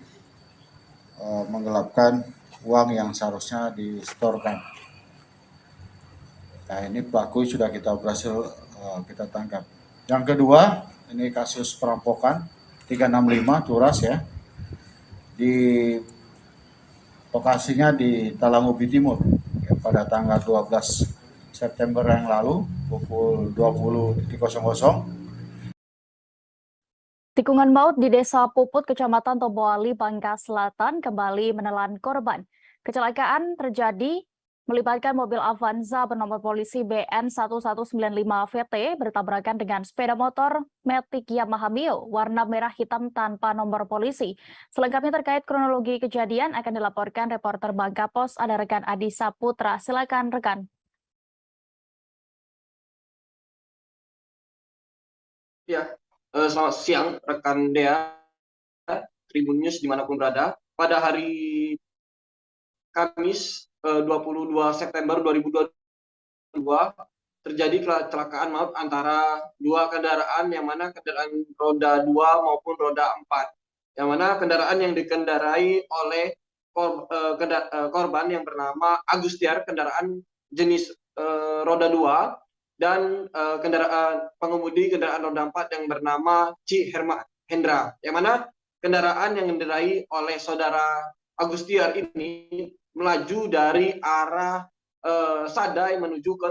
menggelapkan uang yang seharusnya disetorkan. Nah, ini pelaku sudah kita berhasil kita tangkap. Yang kedua, ini kasus perampokan 365 Turas ya, di lokasinya di Talangubi Timur ya, pada tanggal 12 September yang lalu pukul 20.00. Tikungan maut di Desa Puput, Kecamatan Toboali, Bangka Selatan kembali menelan korban. Kecelakaan terjadi melibatkan mobil Avanza bernomor polisi BN 1195VT bertabrakan dengan sepeda motor Matic Yamaha Mio warna merah hitam tanpa nomor polisi. Selengkapnya terkait kronologi kejadian akan dilaporkan reporter Bangka Pos, ada rekan Adi Saputra. Silakan rekan. Ya, selamat siang rekan Dea, Tribun News dimanapun berada. Pada hari Kamis 22 September 2022 terjadi kecelakaan maut antara 2 kendaraan, yang mana kendaraan roda 2 maupun roda 4. Yang mana kendaraan yang dikendarai oleh korban yang bernama Agustiar, kendaraan jenis roda 2, dan pengemudi kendaraan roda 4 yang bernama Ci Hendra, yang mana kendaraan yang dikendarai oleh saudara Agustiar ini melaju dari arah Sadai menuju ke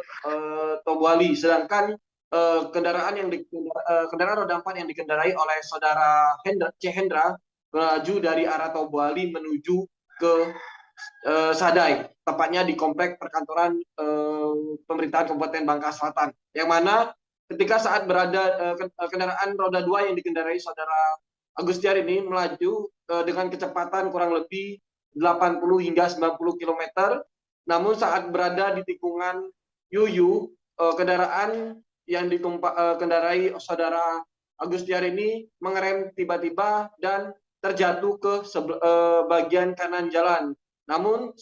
Tobuali, sedangkan kendaraan roda 4 yang dikendarai oleh saudara Hendra melaju dari arah Tobuali menuju ke Sadai, tepatnya di komplek perkantoran pemerintahan Kabupaten Bangka Selatan, yang mana ketika saat berada kendaraan roda 2 yang dikendarai saudara Agustiar ini melaju dengan kecepatan kurang lebih 80 hingga 90 km, namun saat berada di tikungan Yuyu, kendaraan yang dikendarai saudara Agustiar ini mengerem tiba-tiba dan terjatuh ke bagian kanan jalan. Namun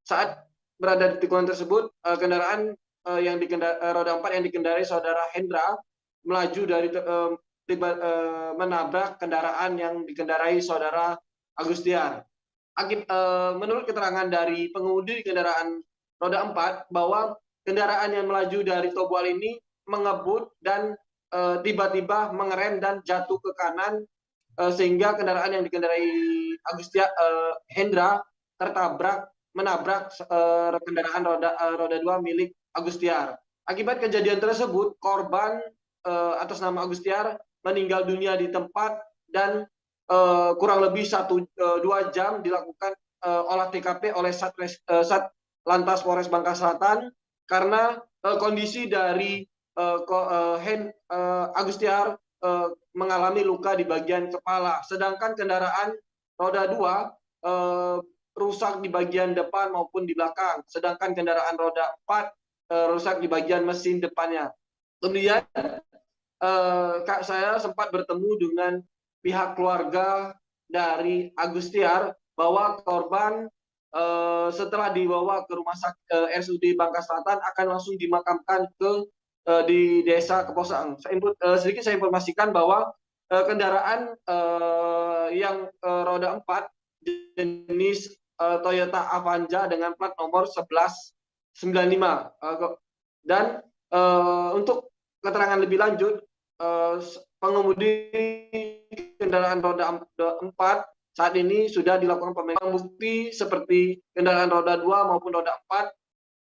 saat berada di tikungan tersebut, kendaraan roda 4 yang dikendarai saudara Hendra melaju dari menabrak kendaraan yang dikendarai saudara Agustiar. Menurut keterangan dari pengemudi kendaraan roda 4 bahwa kendaraan yang melaju dari Tobuali ini mengebut dan tiba-tiba mengerem dan jatuh ke kanan, sehingga kendaraan yang dikendarai Hendra menabrak kendaraan roda 2 milik Agustiar. Akibat kejadian tersebut, korban atas nama Agustiar meninggal dunia di tempat dan kurang lebih 1-2 jam dilakukan olah TKP oleh Lantas Polres Bangka Selatan karena kondisi dari Agustiar mengalami luka di bagian kepala, sedangkan kendaraan roda 2 rusak di bagian depan maupun di belakang, sedangkan kendaraan roda 4 rusak di bagian mesin depannya. Kemudian saya sempat bertemu dengan pihak keluarga dari Agustiar bahwa korban setelah dibawa ke rumah sakit RSUD Bangka Selatan akan langsung dimakamkan di desa Keposang. Sedikit saya informasikan bahwa kendaraan yang roda 4 jenis Toyota Avanza dengan plat nomor 1195, dan untuk keterangan lebih lanjut, pengemudi kendaraan roda 4 saat ini sudah dilakukan pemeriksaan. Bukti seperti kendaraan roda 2 maupun roda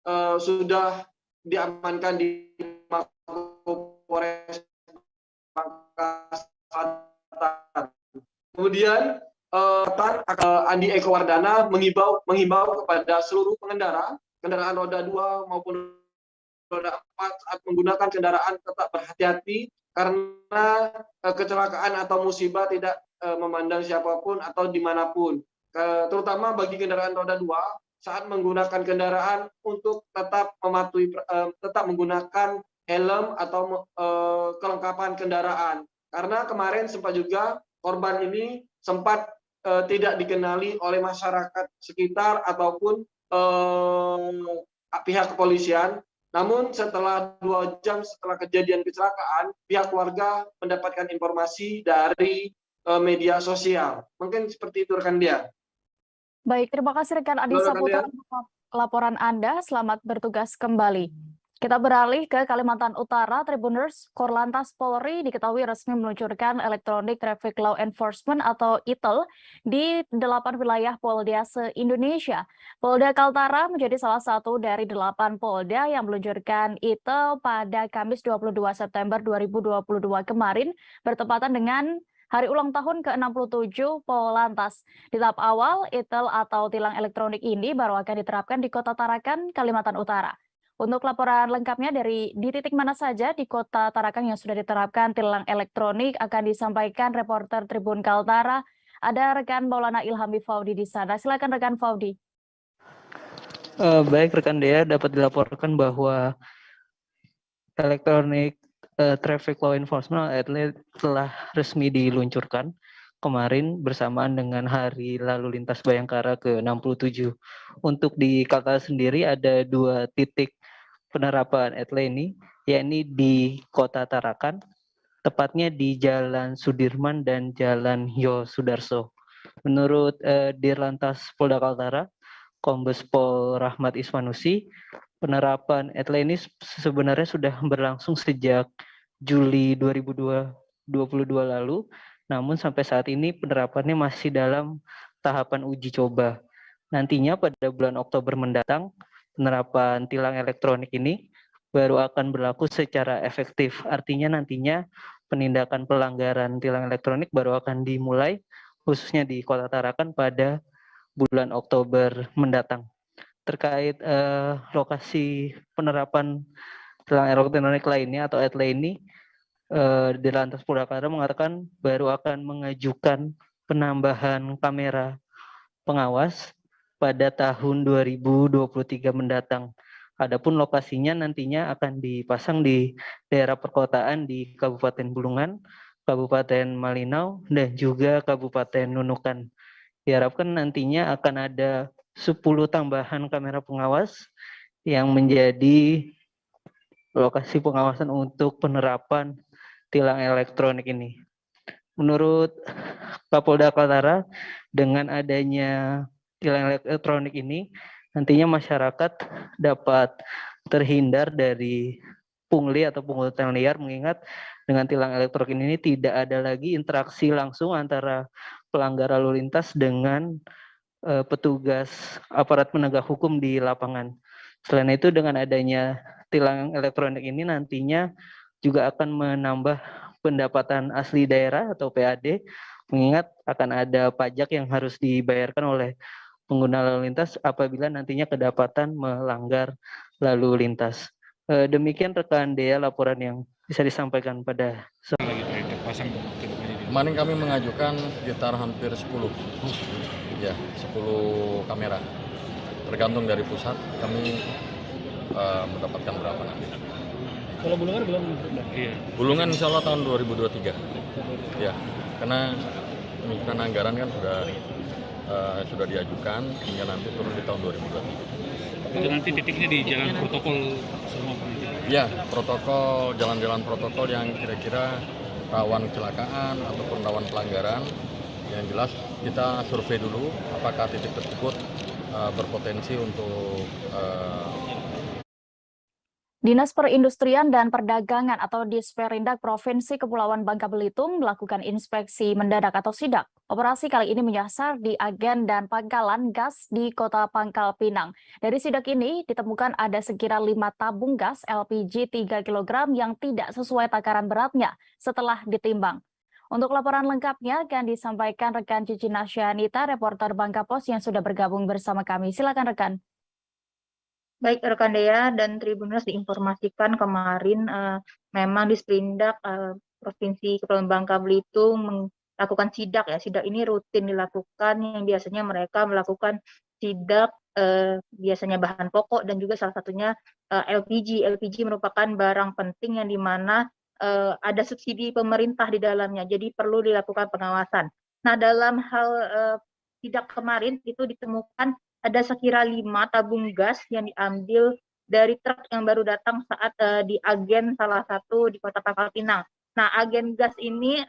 4 sudah diamankan di Mapolres Bangka Selatan. Kemudian Andi Eko Wardana menghimbau kepada seluruh pengendara kendaraan roda 2 maupun roda 4 saat menggunakan kendaraan tetap berhati-hati karena kecelakaan atau musibah tidak memandang siapapun atau dimanapun. Terutama bagi kendaraan roda 2 saat menggunakan kendaraan untuk tetap menggunakan helm atau kelengkapan kendaraan. Karena kemarin sempat juga korban ini sempat tidak dikenali oleh masyarakat sekitar ataupun pihak kepolisian. Namun setelah 2 jam setelah kejadian kecelakaan, pihak keluarga mendapatkan informasi dari media sosial. Mungkin seperti itu rekan dia. Baik, terima kasih rekan Adi Saputra untuk laporan Anda. Selamat bertugas kembali. Kita beralih ke Kalimantan Utara. Tribuners, Korlantas Polri diketahui resmi meluncurkan Electronic Traffic Law Enforcement atau ETL di 8 wilayah Polda se-Indonesia. Polda Kaltara menjadi salah satu dari 8 Polda yang meluncurkan ETL pada Kamis 22 September 2022 kemarin, bertepatan dengan hari ulang tahun ke-67 Polantas. Di tahap awal, ETL atau tilang elektronik ini baru akan diterapkan di Kota Tarakan, Kalimantan Utara. Untuk laporan lengkapnya di titik mana saja di Kota Tarakan yang sudah diterapkan tilang elektronik akan disampaikan reporter Tribun Kaltara. Ada rekan Maulana Ilhami Faudi di sana. Silakan rekan Faudi. Baik rekan Dea, dapat dilaporkan bahwa Electronic Traffic Law Enforcement telah resmi diluncurkan kemarin bersamaan dengan Hari Lalu Lintas Bayangkara ke-67. Untuk di Kaltara sendiri ada 2 titik penerapan ETL ini, yakni di Kota Tarakan, tepatnya di Jalan Sudirman dan Jalan Yosudarso. Menurut Dirlantas Polda Kaltara, Kombes Pol Rahmat Iswanusi, penerapan ETL ini sebenarnya sudah berlangsung sejak Juli 2022 lalu, namun sampai saat ini penerapannya masih dalam tahapan uji coba. Nantinya pada bulan Oktober mendatang, penerapan tilang elektronik ini baru akan berlaku secara efektif. Artinya nantinya penindakan pelanggaran tilang elektronik baru akan dimulai khususnya di Kota Tarakan pada bulan Oktober mendatang. Terkait lokasi penerapan tilang elektronik lainnya atau ETLE ini, di Lantas Purwakarta mengatakan baru akan mengajukan penambahan kamera pengawas pada tahun 2023 mendatang. Adapun lokasinya nantinya akan dipasang di daerah perkotaan di Kabupaten Bulungan, Kabupaten Malinau, dan juga Kabupaten Nunukan. Diharapkan nantinya akan ada 10 tambahan kamera pengawas yang menjadi lokasi pengawasan untuk penerapan tilang elektronik ini. Menurut Kapolda Kaltara, dengan adanya tilang elektronik ini, nantinya masyarakat dapat terhindar dari pungli atau pungutan liar, mengingat dengan tilang elektronik ini tidak ada lagi interaksi langsung antara pelanggar lalu lintas dengan petugas aparat penegak hukum di lapangan. Selain itu, dengan adanya tilang elektronik ini nantinya juga akan menambah pendapatan asli daerah atau PAD, mengingat akan ada pajak yang harus dibayarkan oleh pengguna lalu lintas apabila nantinya kedapatan melanggar lalu lintas. Demikian rekan Dea laporan yang bisa disampaikan pada Kemarin kami mengajukan sekitar hampir 10 kamera. Tergantung dari pusat kami mendapatkan berapa nanti. Kalau Bulungan belum? Iya. Bulungan insya Allah tahun 2023. Ya, karena penyusunan anggaran kan sudah diajukan hingga nanti turun di tahun 2023. Itu nanti titiknya di jalan protokol semua Pak? Ya, protokol, jalan-jalan protokol yang kira-kira rawan kecelakaan ataupun rawan pelanggaran. Yang jelas kita survei dulu apakah titik tersebut berpotensi untuk Dinas Perindustrian dan Perdagangan atau Disperindak Provinsi Kepulauan Bangka Belitung melakukan inspeksi mendadak atau sidak. Operasi kali ini menyasar di agen dan pangkalan gas di Kota Pangkal Pinang. Dari sidak ini ditemukan ada sekira 5 tabung gas LPG 3 kg yang tidak sesuai takaran beratnya setelah ditimbang. Untuk laporan lengkapnya akan disampaikan rekan Cici Nasyanita, reporter Bangka Pos yang sudah bergabung bersama kami. Silakan rekan. Baik rekan Dea dan Tribuners, diinformasikan kemarin memang Disperindak Provinsi Kepulauan Bangka Belitung melakukan sidak ya. Sidak ini rutin dilakukan yang biasanya mereka melakukan sidak biasanya bahan pokok dan juga salah satunya LPG. LPG merupakan barang penting yang dimana ada subsidi pemerintah di dalamnya, jadi perlu dilakukan pengawasan. Nah, dalam hal sidak kemarin itu ditemukan ada sekira 5 tabung gas yang diambil dari truk yang baru datang saat di agen salah satu di Kota Pangkal Pinang. Nah, agen gas ini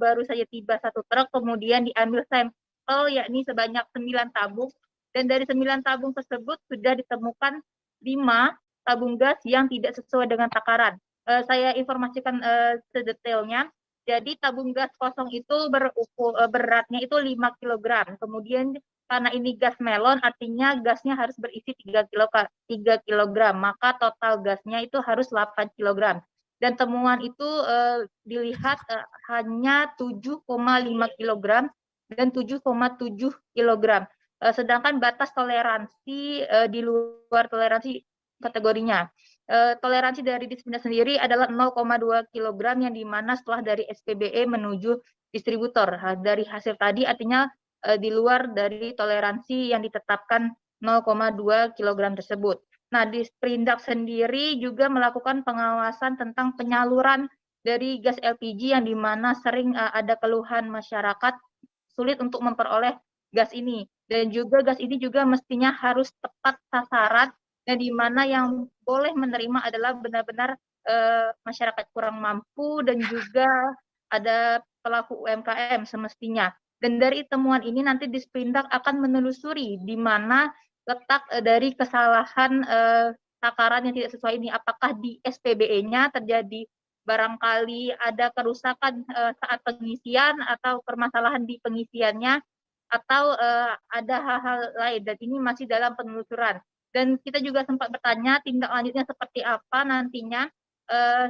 baru saja tiba satu truk, kemudian diambil sampel yakni sebanyak 9 tabung, dan dari 9 tabung tersebut sudah ditemukan 5 tabung gas yang tidak sesuai dengan takaran. Saya informasikan sedetailnya. Jadi tabung gas kosong itu beratnya itu 5 kg. Kemudian karena ini gas melon, artinya gasnya harus berisi 3 kg, maka total gasnya itu harus 8 kg. Dan temuan itu dilihat hanya 7,5 kg dan 7,7 kg. Sedangkan batas toleransi di luar toleransi kategorinya. Toleransi dari Disperindak sendiri adalah 0,2 kg yang dimana setelah dari SPBE menuju distributor. Dari hasil tadi artinya di luar dari toleransi yang ditetapkan 0,2 kg tersebut. Nah, Disperindak sendiri juga melakukan pengawasan tentang penyaluran dari gas LPG yang dimana sering ada keluhan masyarakat sulit untuk memperoleh gas ini. Dan juga gas ini juga mestinya harus tepat sasaran, dan dimana yang boleh menerima adalah benar-benar masyarakat kurang mampu dan juga ada pelaku UMKM semestinya. Dan dari temuan ini nanti Disperindak akan menelusuri di mana letak dari kesalahan takaran yang tidak sesuai ini. Apakah di SPBE-nya terjadi barangkali ada kerusakan saat pengisian atau permasalahan di pengisiannya, atau ada hal-hal lain, dan ini masih dalam penelusuran. Dan kita juga sempat bertanya tindak lanjutnya seperti apa nantinya.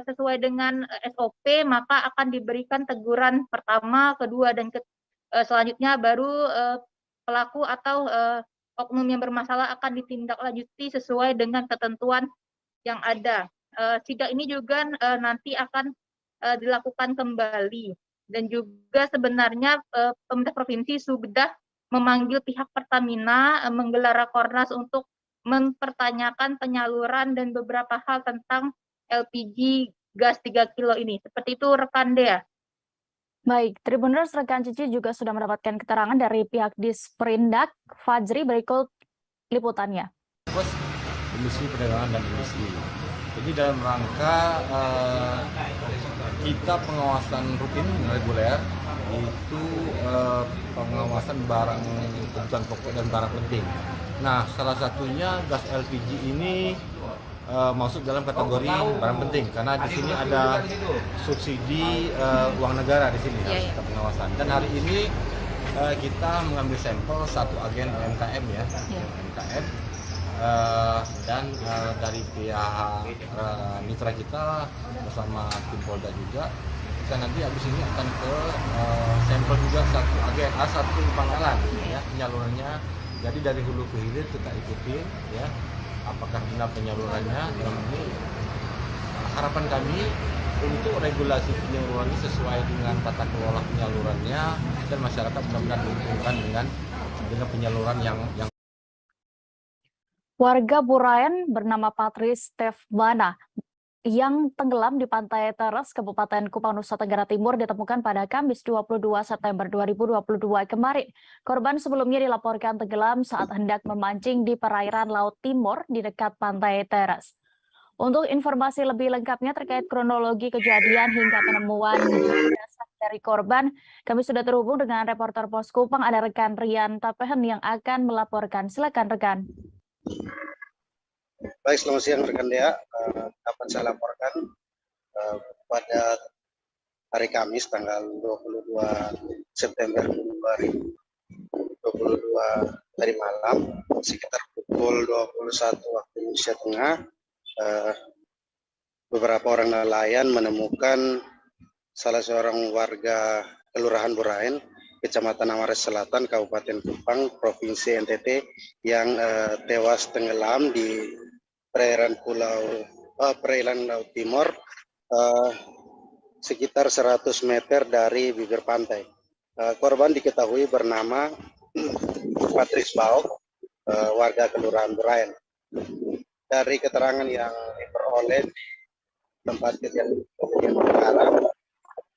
Sesuai dengan SOP, maka akan diberikan teguran pertama, kedua, dan selanjutnya baru pelaku atau oknum yang bermasalah akan ditindaklanjuti sesuai dengan ketentuan yang ada. Sidak ini juga nanti akan dilakukan kembali, dan juga sebenarnya pemerintah provinsi sudah memanggil pihak Pertamina menggelar rakornas untuk mempertanyakan penyaluran dan beberapa hal tentang LPG gas 3 kilo ini. Seperti itu rekan Dea. Baik, Tribuners, rekan Cici juga sudah mendapatkan keterangan dari pihak Disperindak. Fajri, berikut liputannya. Industri perdagangan dan industri. Jadi dalam rangka kita pengawasan rutin reguler itu pengawasan barang kebutuhan pokok dan barang penting. Nah, salah satunya gas LPG ini masuk dalam kategori barang penting karena di sini ada subsidi uang negara di sini kita pengawasan. Dan hari ini kita mengambil sampel satu agen UMKM ya, UMKM dan dari pihak mitra kita bersama tim Polda juga. Kita nanti habis ini akan ke sampel juga satu agen satu pangkalan ya penyalurannya. Jadi dari hulu ke hilir kita ikutin ya. Apakah benar penyalurannya dalam ini harapan kami untuk regulasi penyalurannya sesuai dengan tata kelola penyalurannya dan masyarakat benar-benar diuntungkan dengan penyaluran yang Warga Burayan bernama Patris Stefbana yang tenggelam di pantai Teres, Kabupaten Kupang, Nusa Tenggara Timur ditemukan pada Kamis 22 September 2022 kemarin. Korban sebelumnya dilaporkan tenggelam saat hendak memancing di perairan Laut Timur di dekat pantai Teres. Untuk informasi lebih lengkapnya terkait kronologi kejadian hingga penemuan jasad dari korban, kami sudah terhubung dengan reporter Pos Kupang, ada rekan Rian Tapehen yang akan melaporkan. Silakan rekan. Baik, selamat siang rekan Dea. Dapat saya laporkan pada hari Kamis tanggal 22 September 2022 tadi malam sekitar pukul 21 waktu Indonesia Tengah, beberapa orang nelayan menemukan salah seorang warga Kelurahan Burayan, Kecamatan Amares Selatan, Kabupaten Kupang, Provinsi NTT yang tewas tenggelam di perairan Laut Timur sekitar 100 meter dari bibir pantai. Korban diketahui bernama Patris Baok, warga Kelurahan Burayan. Dari keterangan yang diperoleh di tempat kejadian perkara,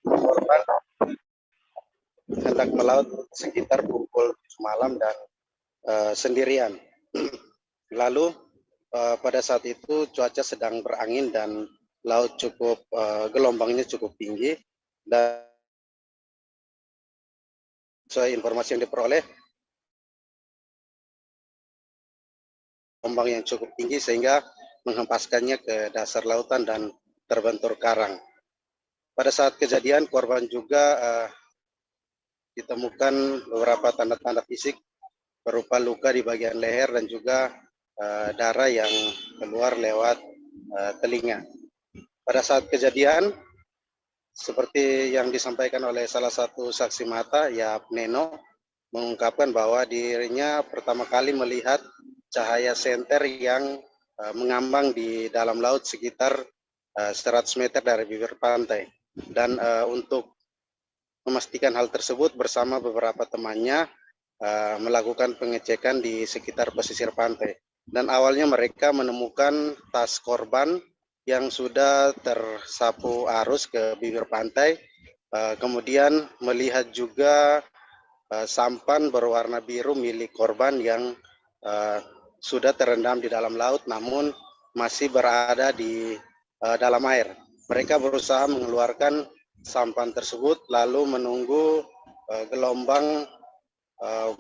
korban hendak melaut sekitar pukul 7 malam dan sendirian. Lalu pada saat itu cuaca sedang berangin dan laut cukup gelombangnya cukup tinggi, dan sesuai informasi yang diperoleh gelombang yang cukup tinggi sehingga menghempaskannya ke dasar lautan dan terbentur karang. Pada saat kejadian korban juga ditemukan beberapa tanda-tanda fisik berupa luka di bagian leher dan juga darah yang keluar lewat telinga. Pada saat kejadian, seperti yang disampaikan oleh salah satu saksi mata, Yap Neno, mengungkapkan bahwa dirinya pertama kali melihat cahaya senter yang mengambang di dalam laut sekitar 100 meter dari bibir pantai. Dan untuk memastikan hal tersebut bersama beberapa temannya melakukan pengecekan di sekitar pesisir pantai. Dan awalnya mereka menemukan tas korban yang sudah tersapu arus ke bibir pantai. Kemudian melihat juga sampan berwarna biru milik korban yang sudah terendam di dalam laut namun masih berada di dalam air. Mereka berusaha mengeluarkan sampan tersebut lalu menunggu gelombang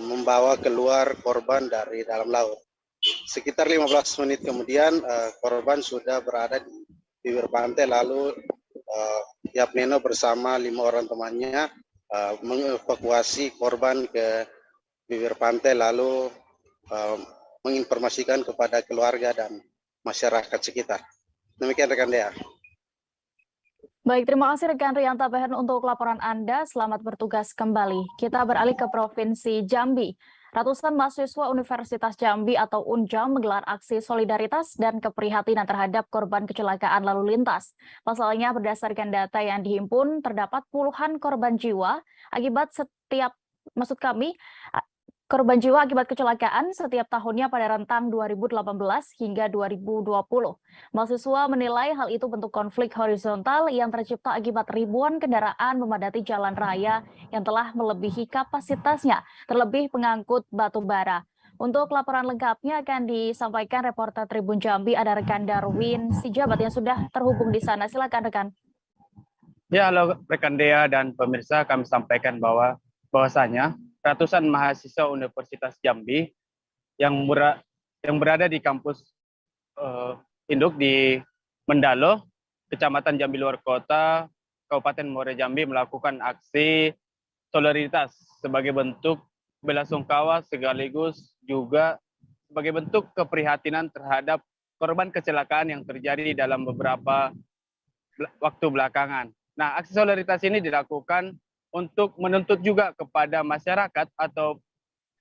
membawa keluar korban dari dalam laut. Sekitar 15 menit kemudian korban sudah berada di bibir pantai, lalu Yap Neno bersama 5 orang temannya mengevakuasi korban ke bibir pantai lalu menginformasikan kepada keluarga dan masyarakat sekitar. Demikian rekan Dea. Baik, terima kasih rekan Rianta Behen untuk laporan Anda. Selamat bertugas kembali. Kita beralih ke Provinsi Jambi. Ratusan mahasiswa Universitas Jambi atau UNJAM menggelar aksi solidaritas dan keprihatinan terhadap korban kecelakaan lalu lintas. Pasalnya berdasarkan data yang dihimpun terdapat puluhan korban jiwa akibat korban jiwa akibat kecelakaan setiap tahunnya pada rentang 2018 hingga 2020. Mahasiswa menilai hal itu bentuk konflik horizontal yang tercipta akibat ribuan kendaraan memadati jalan raya yang telah melebihi kapasitasnya, terlebih pengangkut batu bara. Untuk laporan lengkapnya akan disampaikan reporter Tribun Jambi, ada rekan Darwin Sijabat yang sudah terhubung di sana. Silakan rekan. Ya, halo rekan Dea dan pemirsa, kami sampaikan bahwasanya ratusan mahasiswa Universitas Jambi yang berada di kampus induk di Mendalo, Kecamatan Jambi Luar Kota, Kabupaten Muara Jambi melakukan aksi solidaritas sebagai bentuk belasungkawa sekaligus juga sebagai bentuk keprihatinan terhadap korban kecelakaan yang terjadi dalam beberapa waktu belakangan. Nah, aksi solidaritas ini dilakukan untuk menuntut juga kepada masyarakat atau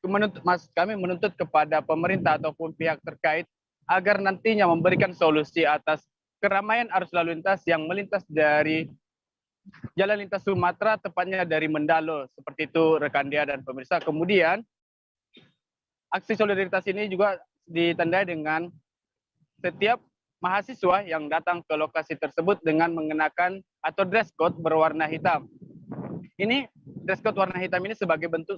kami menuntut kepada pemerintah ataupun pihak terkait agar nantinya memberikan solusi atas keramaian arus lalu lintas yang melintas dari jalan lintas Sumatera, tepatnya dari Mendalo, seperti itu rekan Dea dan pemirsa. Kemudian aksi solidaritas ini juga ditandai dengan setiap mahasiswa yang datang ke lokasi tersebut dengan mengenakan atau dress code berwarna hitam. Ini dress code warna hitam ini sebagai bentuk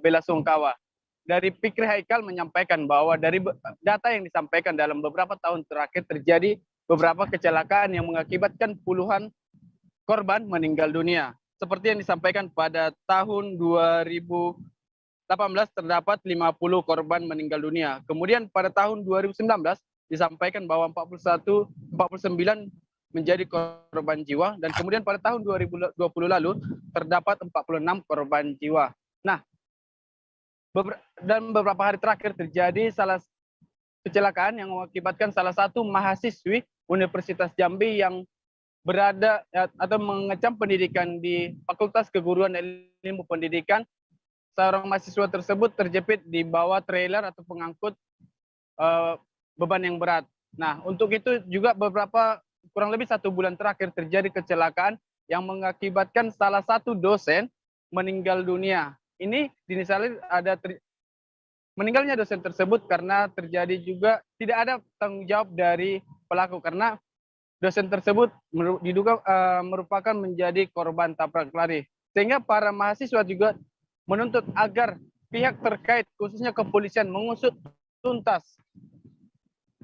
belasungkawa. Dari Fikri Haikal menyampaikan bahwa dari data yang disampaikan dalam beberapa tahun terakhir terjadi beberapa kecelakaan yang mengakibatkan puluhan korban meninggal dunia. Seperti yang disampaikan pada tahun 2018 terdapat 50 korban meninggal dunia. Kemudian pada tahun 2019 disampaikan bahwa 49 menjadi korban jiwa, dan kemudian pada tahun 2020 lalu terdapat 46 korban jiwa. Nah, dan beberapa hari terakhir terjadi kecelakaan yang mengakibatkan salah satu mahasiswi Universitas Jambi yang berada atau mengecam pendidikan di Fakultas Keguruan dan Ilmu Pendidikan. Seorang mahasiswa tersebut terjepit di bawah trailer atau pengangkut beban yang berat. Nah, untuk itu juga kurang lebih 1 bulan terakhir terjadi kecelakaan yang mengakibatkan salah satu dosen meninggal dunia. Ini dinisali meninggalnya dosen tersebut karena terjadi juga tidak ada tanggung jawab dari pelaku, karena dosen tersebut diduga merupakan menjadi korban tabrak lari. Sehingga para mahasiswa juga menuntut agar pihak terkait khususnya kepolisian mengusut tuntas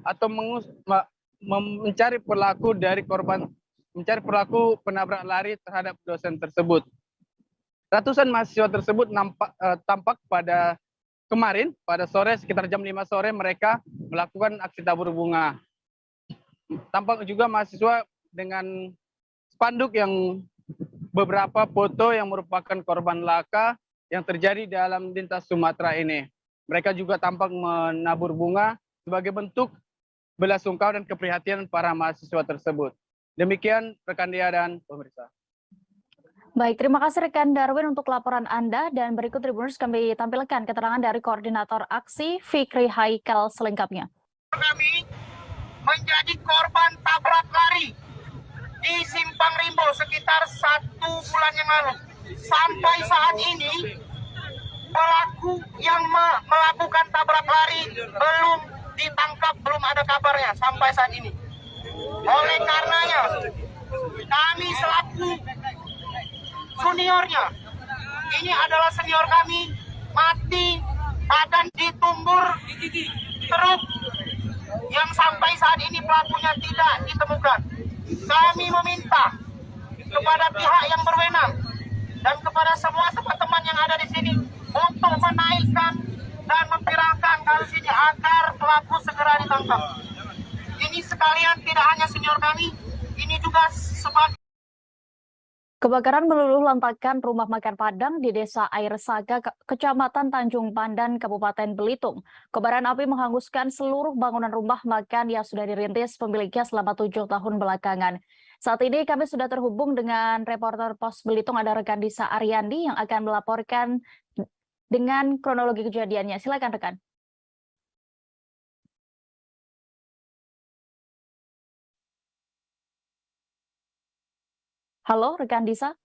atau mencari pelaku penabrak lari terhadap dosen tersebut. Ratusan mahasiswa tersebut tampak pada kemarin pada sore sekitar jam 5 sore mereka melakukan aksi tabur bunga. Tampak juga mahasiswa dengan spanduk yang beberapa foto yang merupakan korban laka yang terjadi dalam lintas Sumatera ini. Mereka juga tampak menabur bunga sebagai bentuk belasungkawa dan keprihatinan para mahasiswa tersebut. Demikian rekan Dea dan pemirsa. Baik, terima kasih rekan Darwin untuk laporan Anda, dan berikut Tribuners kami tampilkan keterangan dari koordinator aksi Fikri Haikal selengkapnya. Kami menjadi korban tabrak lari di Simpang Rimbo sekitar 1 bulan yang lalu. Sampai saat ini pelaku yang melakukan tabrak lari belum ditangkap, belum ada kabarnya sampai saat ini. Oleh karenanya kami selaku juniornya, ini adalah senior kami, mati badan ditumbur truk yang sampai saat ini pelakunya tidak ditemukan. Kami meminta kepada pihak yang berwenang dan kepada semua teman-teman yang ada di sini untuk menaikkan dan memviralkan kasus ini agar pelaku segera ditangkap. Ini sekalian tidak hanya senior kami, ini juga sebagai Kebakaran meluluh lantakan rumah makan Padang di Desa Air Saga, Kecamatan Tanjung Pandan, Kabupaten Belitung. Kobaran api menghanguskan seluruh bangunan rumah makan yang sudah dirintis pemiliknya selama 7 tahun belakangan. Saat ini kami sudah terhubung dengan reporter Pos Belitung, ada rekan Disa Ariandi yang akan melaporkan dengan kronologi kejadiannya. Silakan rekan. Halo, rekan Disa.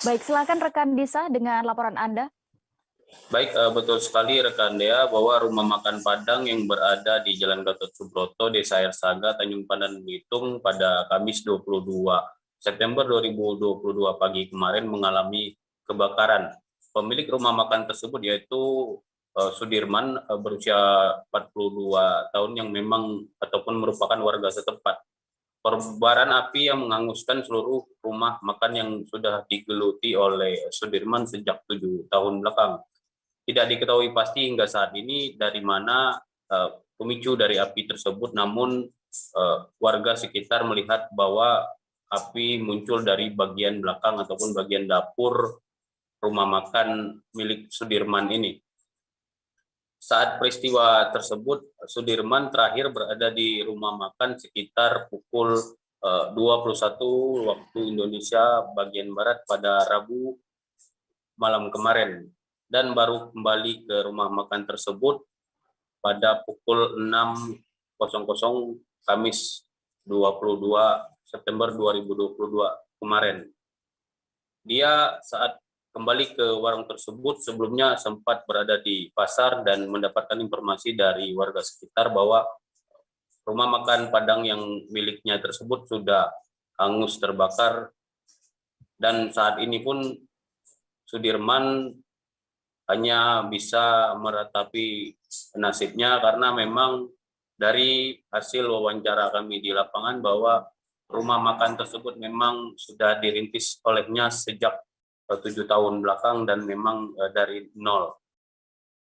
Baik, silakan rekan Disa dengan laporan Anda. Baik, betul sekali rekan Dea bahwa rumah makan Padang yang berada di Jalan Gatot Subroto, Desa Air Saga, Tanjung Pandan, Belitung pada Kamis 22 September 2022 pagi kemarin mengalami kebakaran. Pemilik rumah makan tersebut yaitu Sudirman berusia 42 tahun yang memang ataupun merupakan warga setempat. Kobaran api yang menghanguskan seluruh rumah makan yang sudah digeluti oleh Sudirman sejak 7 tahun belakang. Tidak diketahui pasti hingga saat ini dari mana pemicu dari api tersebut, namun warga sekitar melihat bahwa api muncul dari bagian belakang ataupun bagian dapur rumah makan milik Sudirman ini. Saat peristiwa tersebut, Sudirman terakhir berada di rumah makan sekitar pukul 21 waktu Indonesia bagian Barat pada Rabu malam kemarin, dan baru kembali ke rumah makan tersebut pada pukul 6.00 Kamis 22 September 2022 kemarin. Dia saat kembali ke warung tersebut sebelumnya sempat berada di pasar dan mendapatkan informasi dari warga sekitar bahwa rumah makan Padang yang miliknya tersebut sudah hangus terbakar, dan saat ini pun Sudirman hanya bisa meratapi nasibnya karena memang dari hasil wawancara kami di lapangan bahwa rumah makan tersebut memang sudah dirintis olehnya sejak 7 tahun belakang dan memang dari nol.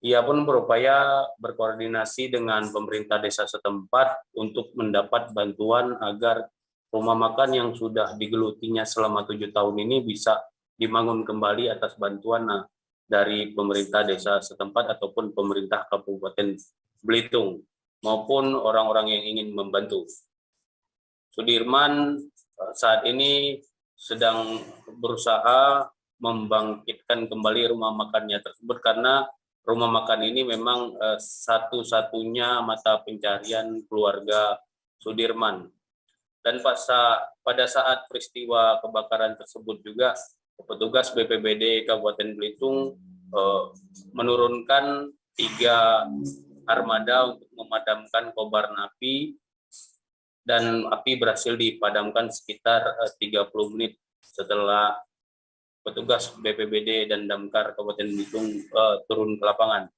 Ia pun berupaya berkoordinasi dengan pemerintah desa setempat untuk mendapat bantuan agar rumah makan yang sudah digelutinya selama 7 tahun ini bisa dibangun kembali atas bantuan dari pemerintah desa setempat ataupun pemerintah Kabupaten Belitung maupun orang-orang yang ingin membantu. Sudirman saat ini sedang berusaha membangkitkan kembali rumah makannya tersebut karena rumah makan ini memang satu-satunya mata pencarian keluarga Sudirman. Dan pada saat peristiwa kebakaran tersebut juga petugas BPBD Kabupaten Belitung menurunkan 3 armada untuk memadamkan kobaran api, dan api berhasil dipadamkan sekitar 30 menit setelah petugas BPBD dan Damkar Kabupaten Belitung turun ke lapangan.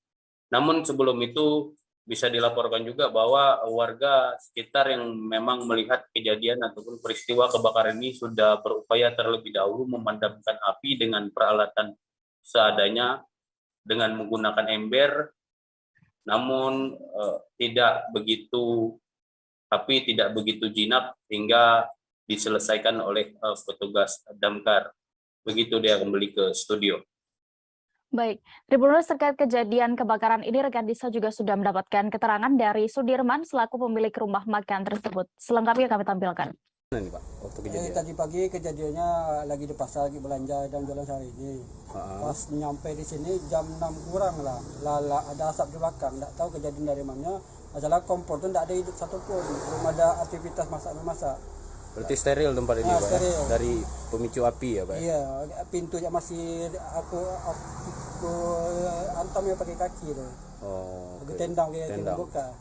Namun sebelum itu bisa dilaporkan juga bahwa warga sekitar yang memang melihat kejadian ataupun peristiwa kebakaran ini sudah berupaya terlebih dahulu memadamkan api dengan peralatan seadanya dengan menggunakan ember, namun api tidak begitu jinak hingga diselesaikan oleh petugas Damkar. Begitu dia kembali ke studio. Baik, Tribuners, terkait kejadian kebakaran ini rekan Disa juga sudah mendapatkan keterangan dari Sudirman selaku pemilik rumah makan tersebut. Selengkapnya kami tampilkan. Tadi pagi kejadiannya lagi di pasar, lagi belanja dan jualan sehari ini. Pas nyampe di sini jam 6 kurang lah, ada asap di belakang. Tidak tahu kejadian dari mana. Masalah kompor itu tidak ada hidup satupun, belum ada aktivitas masak-memasak. Berarti steril tempat ini, Pak? Steril. Ya? Dari pemicu api ya, Pak? Iya, pintunya masih aku antamnya pakai kaki tuh. Oh, okay. Tendang dia tidak buka.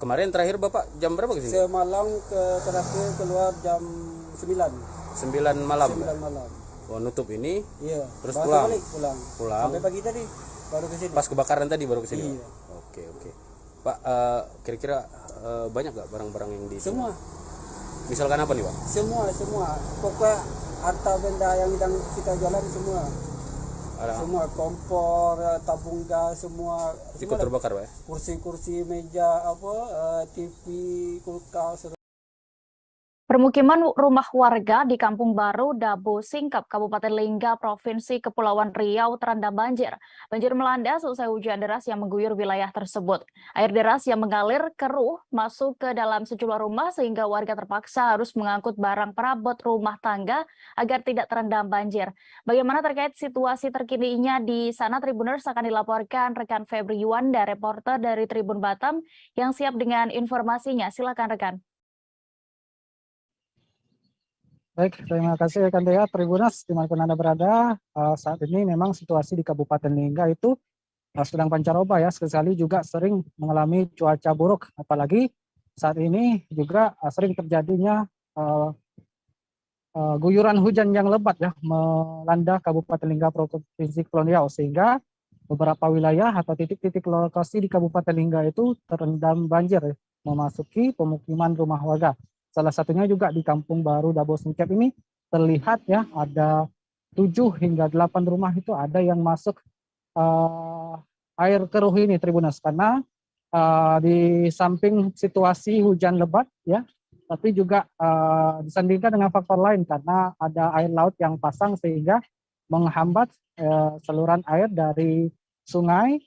Kemarin terakhir Bapak jam berapa ke sini? Semalam terakhir keluar jam 9. 9 malam. 9 malam. Oh, nutup ini? Iya. Terus pulang. Pulang. Sampai pagi tadi baru ke sini. Pas kebakaran tadi baru ke sini. Iya. Oke. Pak, kira-kira banyak nggak barang-barang yang di Semua. Misalkan apa nih, Pak? Semua. Pokoknya harta benda yang kita jualan semua. Semua kompor, tabung gas, semua Ikut terbakar, Pak? Kursi-kursi, meja, TV, kulkas. Permukiman rumah warga di Kampung Baru, Dabo Singkep, Kabupaten Lingga, Provinsi Kepulauan Riau terendam banjir. Banjir melanda selesai hujan deras yang mengguyur wilayah tersebut. Air deras yang mengalir keruh masuk ke dalam sejumlah rumah sehingga warga terpaksa harus mengangkut barang perabot rumah tangga agar tidak terendam banjir. Bagaimana terkait situasi terkininya di sana, Tribuners, akan dilaporkan rekan Febri Yuanda, reporter dari Tribun Batam yang siap dengan informasinya. Silakan rekan. Baik, terima kasih rekan Dea, Tribuners dimanapun Anda berada. Saat ini memang situasi di Kabupaten Lingga itu sedang pancaroba ya, sekali juga sering mengalami cuaca buruk, apalagi saat ini juga sering terjadinya guyuran hujan yang lebat ya melanda Kabupaten Lingga, Provinsi Kepulauan Riau, sehingga beberapa wilayah atau titik-titik lokasi di Kabupaten Lingga itu terendam banjir, memasuki pemukiman rumah warga. Salah satunya juga di Kampung Baru Dabo Singkep ini terlihat ya ada 7 hingga 8 rumah itu ada yang masuk air keruh ini, Tribuners, karena di samping situasi hujan lebat ya, tapi juga disandingkan dengan faktor lain karena ada air laut yang pasang sehingga menghambat saluran air dari sungai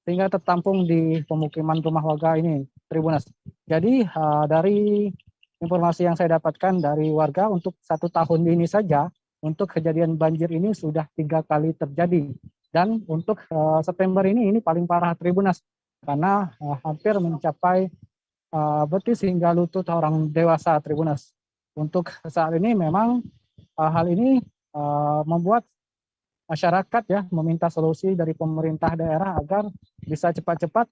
sehingga tertampung di pemukiman rumah warga ini, Tribuners. Jadi dari informasi yang saya dapatkan dari warga, untuk 1 tahun ini saja untuk kejadian banjir ini sudah 3 kali terjadi, dan untuk September ini paling parah, Tribuners, karena hampir mencapai betis hingga lutut orang dewasa, Tribuners. Untuk saat ini memang hal ini membuat masyarakat ya meminta solusi dari pemerintah daerah agar bisa cepat-cepat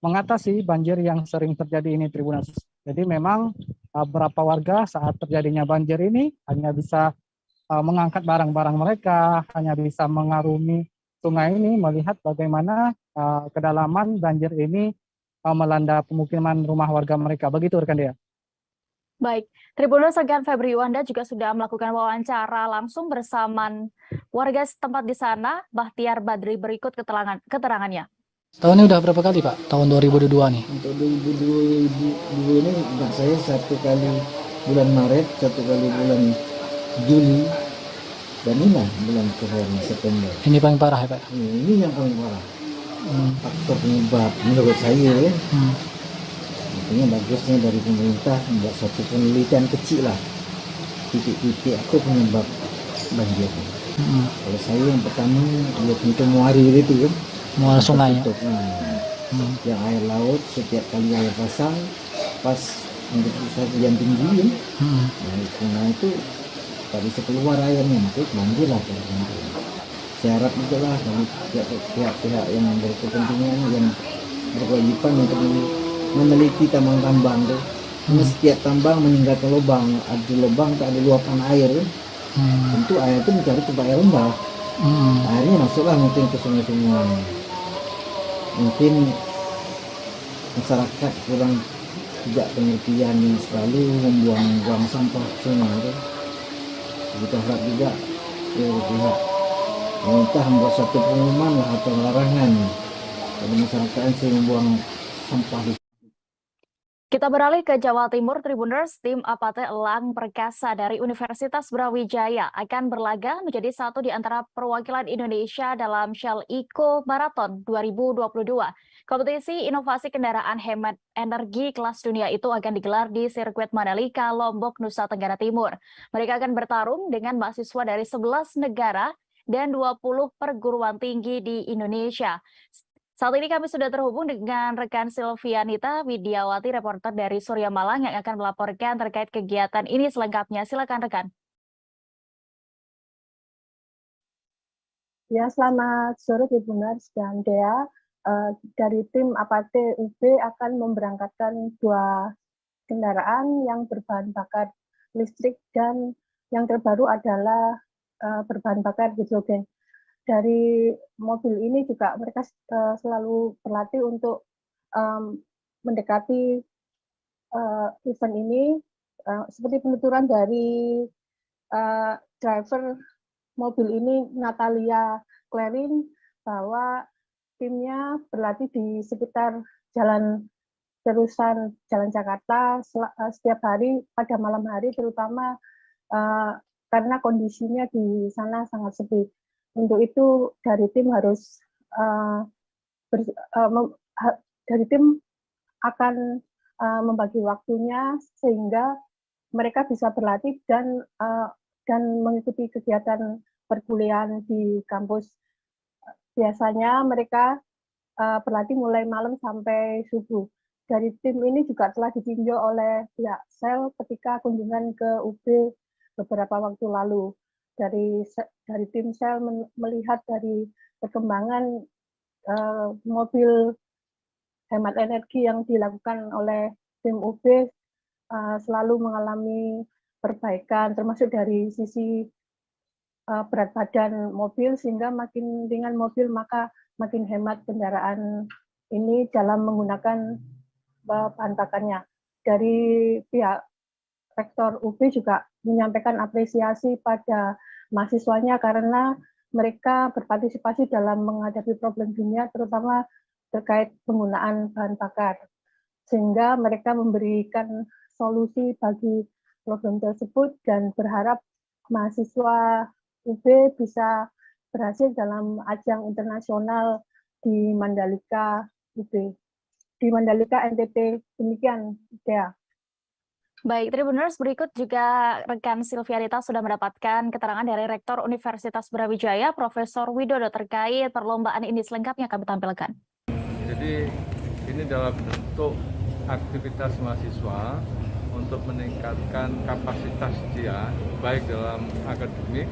mengatasi banjir yang sering terjadi ini, Tribuners. Jadi memang beberapa warga saat terjadinya banjir ini hanya bisa mengangkat barang-barang mereka, hanya bisa mengarungi sungai ini melihat bagaimana kedalaman banjir ini melanda pemukiman rumah warga mereka. Begitu rekan Dea. Baik, Tribuners, rekan Febri Yuanda juga sudah melakukan wawancara langsung bersama warga setempat di sana. Bahtiar Badri, berikut keterangannya. Tahun ini udah berapa kali Pak? Tahun 2022 nih? Untuk 2022 ini buat saya 1 kali bulan Maret, 1 kali bulan Juli, dan ini bulan September. Ini paling parah ya Pak? Ini yang paling parah. Faktor penyebab menurut saya ya. Makanya bagusnya dari pemerintah membuat satu penelitian kecil lah. Titik-titik apa penyebab banjir. Kalau saya yang pertama lihat pintu muari itu kan. Muara sungai ya? Yang air laut setiap kali air pasang pas untuk hujan tinggi ya. Nah sungai itu tak bisa keluar airnya, makanya banjir lah. Saya harap juga lah dari pihak-pihak yang berkepentingan, yang berkewajiban untuk meneliti tambang-tambang tuh. Karena setiap tambang meninggalkan lubang, ada lubang tak ada luapan air. Tentu air itu mencari tempat air rendah. Akhirnya masuklah mungkin ke sungai-sungai. Mungkin masyarakat kurang tidak pengertian yang selalu membuang sampah sungai itu. Kita harap juga pihak pemerintah membuat satu pengumuman lah atau larangan pada masyarakat yang sering membuang sampah. Kita beralih ke Jawa Timur, Tribuners. Tim Apate Elang Perkasa dari Universitas Brawijaya akan berlaga menjadi satu di antara perwakilan Indonesia dalam Shell Eco Marathon 2022. Kompetisi inovasi kendaraan hemat energi kelas dunia itu akan digelar di sirkuit Mandalika, Lombok, Nusa Tenggara Timur. Mereka akan bertarung dengan mahasiswa dari 11 negara dan 20 perguruan tinggi di Indonesia. Saat ini kami sudah terhubung dengan rekan Silvianita Widiawati, reporter dari Surya Malang yang akan melaporkan terkait kegiatan ini selengkapnya. Silakan rekan. Ya, selamat sore Tribuners dan Dea. Dari tim Apate UB akan memberangkatkan 2 kendaraan yang berbahan bakar listrik dan yang terbaru adalah berbahan bakar hidrogen. dari mobil ini juga mereka selalu berlatih untuk mendekati event ini, seperti penuturan dari driver mobil ini, Natalia Clarin, bahwa timnya berlatih di sekitar jalan terusan Jalan Jakarta setiap hari pada malam hari, terutama karena kondisinya di sana sangat sepi. Untuk itu dari tim harus dari tim akan membagi waktunya sehingga mereka bisa berlatih dan mengikuti kegiatan perkuliahan di kampus. Biasanya mereka berlatih mulai malam sampai subuh. Dari tim ini juga telah ditinjau oleh pihak SEL ketika kunjungan ke UB beberapa waktu lalu. Dari tim SEL melihat dari perkembangan mobil hemat energi yang dilakukan oleh tim UB selalu mengalami perbaikan, termasuk dari sisi berat badan mobil, sehingga makin ringan mobil maka makin hemat kendaraan ini dalam menggunakan bahan bakarnya. Dari pihak Rektor UB juga menyampaikan apresiasi pada mahasiswanya karena mereka berpartisipasi dalam menghadapi problem dunia, terutama terkait penggunaan bahan bakar. Sehingga mereka memberikan solusi bagi problem tersebut dan berharap mahasiswa UB bisa berhasil dalam ajang internasional di Mandalika UB. Di Mandalika NTT, demikian, Dea. Baik, Tribuners, berikut juga rekan Silvianita sudah mendapatkan keterangan dari Rektor Universitas Brawijaya, Profesor Widodo, terkait perlombaan ini. Selengkapnya kami tampilkan. Jadi ini dalam bentuk aktivitas mahasiswa untuk meningkatkan kapasitas dia, baik dalam akademik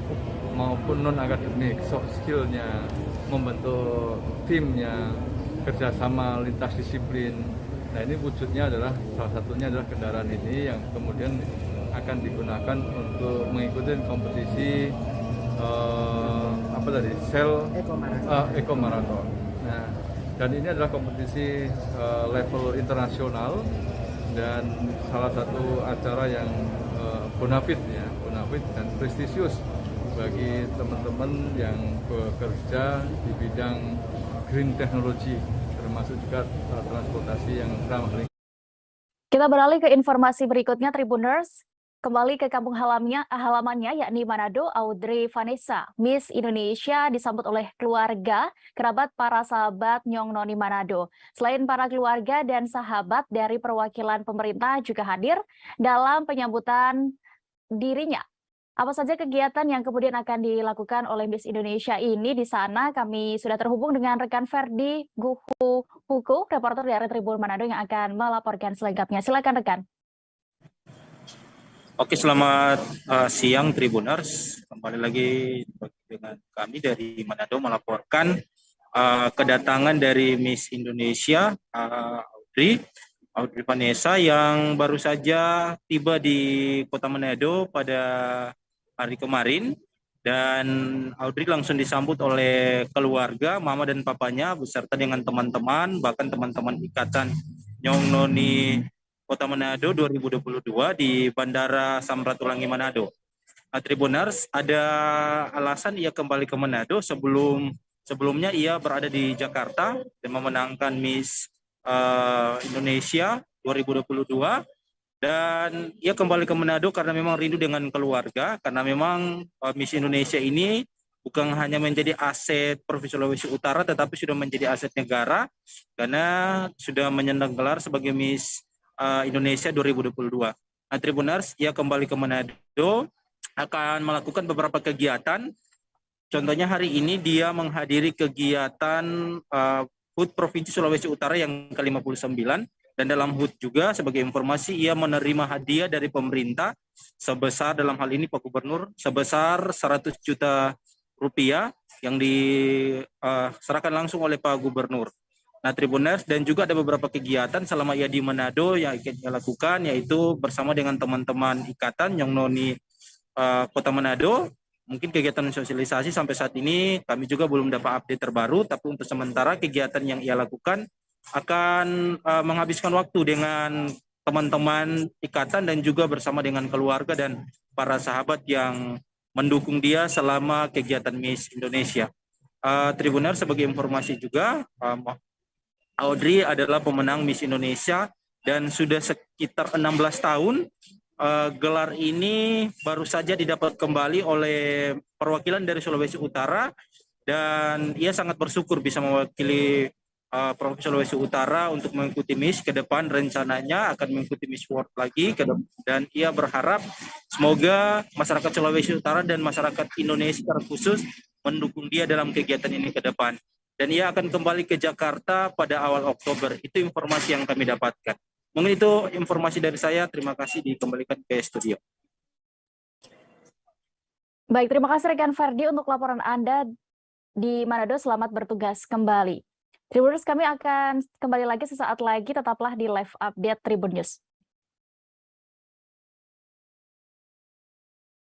maupun non-akademik, soft skill-nya, membentuk timnya, kerjasama lintas disiplin. Nah, ini wujudnya adalah, salah satunya adalah kendaraan ini yang kemudian akan digunakan untuk mengikuti kompetisi Eco Marathon. Nah, dan ini adalah kompetisi level internasional dan salah satu acara yang bonafit dan prestisius bagi teman-teman yang bekerja di bidang green technology, termasuk juga transportasi yang ramah lingkungan. Kita beralih ke informasi berikutnya, Tribuners. Kembali ke kampung halamannya, yakni Manado. Audrey Vanessa, Miss Indonesia, disambut oleh keluarga, kerabat, para sahabat Nyong Noni Manado. Selain para keluarga dan sahabat dari perwakilan pemerintah juga hadir dalam penyambutan dirinya. Apa saja kegiatan yang kemudian akan dilakukan oleh Miss Indonesia ini di sana? Kami sudah terhubung dengan rekan Ferdi Huku, reporter dari Tribun Manado yang akan melaporkan selengkapnya. Silakan rekan. Oke, selamat siang Tribuners. Kembali lagi dengan kami dari Manado melaporkan kedatangan dari Miss Indonesia Audrey Vanessa yang baru saja tiba di Kota Manado pada hari kemarin, dan Audrey langsung disambut oleh keluarga, mama dan papanya beserta dengan teman-teman, bahkan teman-teman ikatan Nyong Noni Kota Manado 2022 di Bandara Samratulangi Manado. Tribuners, ada alasan ia kembali ke Manado. Sebelumnya ia berada di Jakarta dan memenangkan Miss Indonesia 2022. Dan ia kembali ke Manado karena memang rindu dengan keluarga, karena memang Miss Indonesia ini bukan hanya menjadi aset Provinsi Sulawesi Utara, tetapi sudah menjadi aset negara karena sudah menyandang gelar sebagai Miss Indonesia 2022. Nah, Tribuners, ia kembali ke Manado akan melakukan beberapa kegiatan. Contohnya hari ini dia menghadiri kegiatan HUT Provinsi Sulawesi Utara yang ke-59. Dan dalam HUT juga, sebagai informasi, ia menerima hadiah dari pemerintah sebesar, dalam hal ini Pak Gubernur, sebesar 100 juta rupiah yang diserahkan langsung oleh Pak Gubernur. Nah, Tribuners, dan juga ada beberapa kegiatan selama ia di Manado yang akan ia lakukan, yaitu bersama dengan teman-teman ikatan Nyong Noni Kota Manado, mungkin kegiatan sosialisasi sampai saat ini kami juga belum dapat update terbaru, tapi untuk sementara kegiatan yang ia lakukan akan menghabiskan waktu dengan teman-teman ikatan dan juga bersama dengan keluarga dan para sahabat yang mendukung dia selama kegiatan Miss Indonesia. Tribuners, sebagai informasi juga, Audrey adalah pemenang Miss Indonesia dan sudah sekitar 16 tahun. Gelar ini baru saja didapat kembali oleh perwakilan dari Sulawesi Utara dan ia sangat bersyukur bisa mewakili Provinsi Sulawesi Utara untuk mengikuti Miss. Ke depan rencananya akan mengikuti Miss World lagi dan ia berharap semoga masyarakat Sulawesi Utara dan masyarakat Indonesia secara khusus mendukung dia dalam kegiatan ini ke depan. Dan ia akan kembali ke Jakarta pada awal Oktober. Itu informasi yang kami dapatkan. Mungkin itu informasi dari saya. Terima kasih, dikembalikan ke studio. Baik, terima kasih rekan Ferdi untuk laporan Anda di Manado. Selamat bertugas kembali. Tribuners, kami akan kembali lagi sesaat lagi. Tetaplah di live update Tribun News.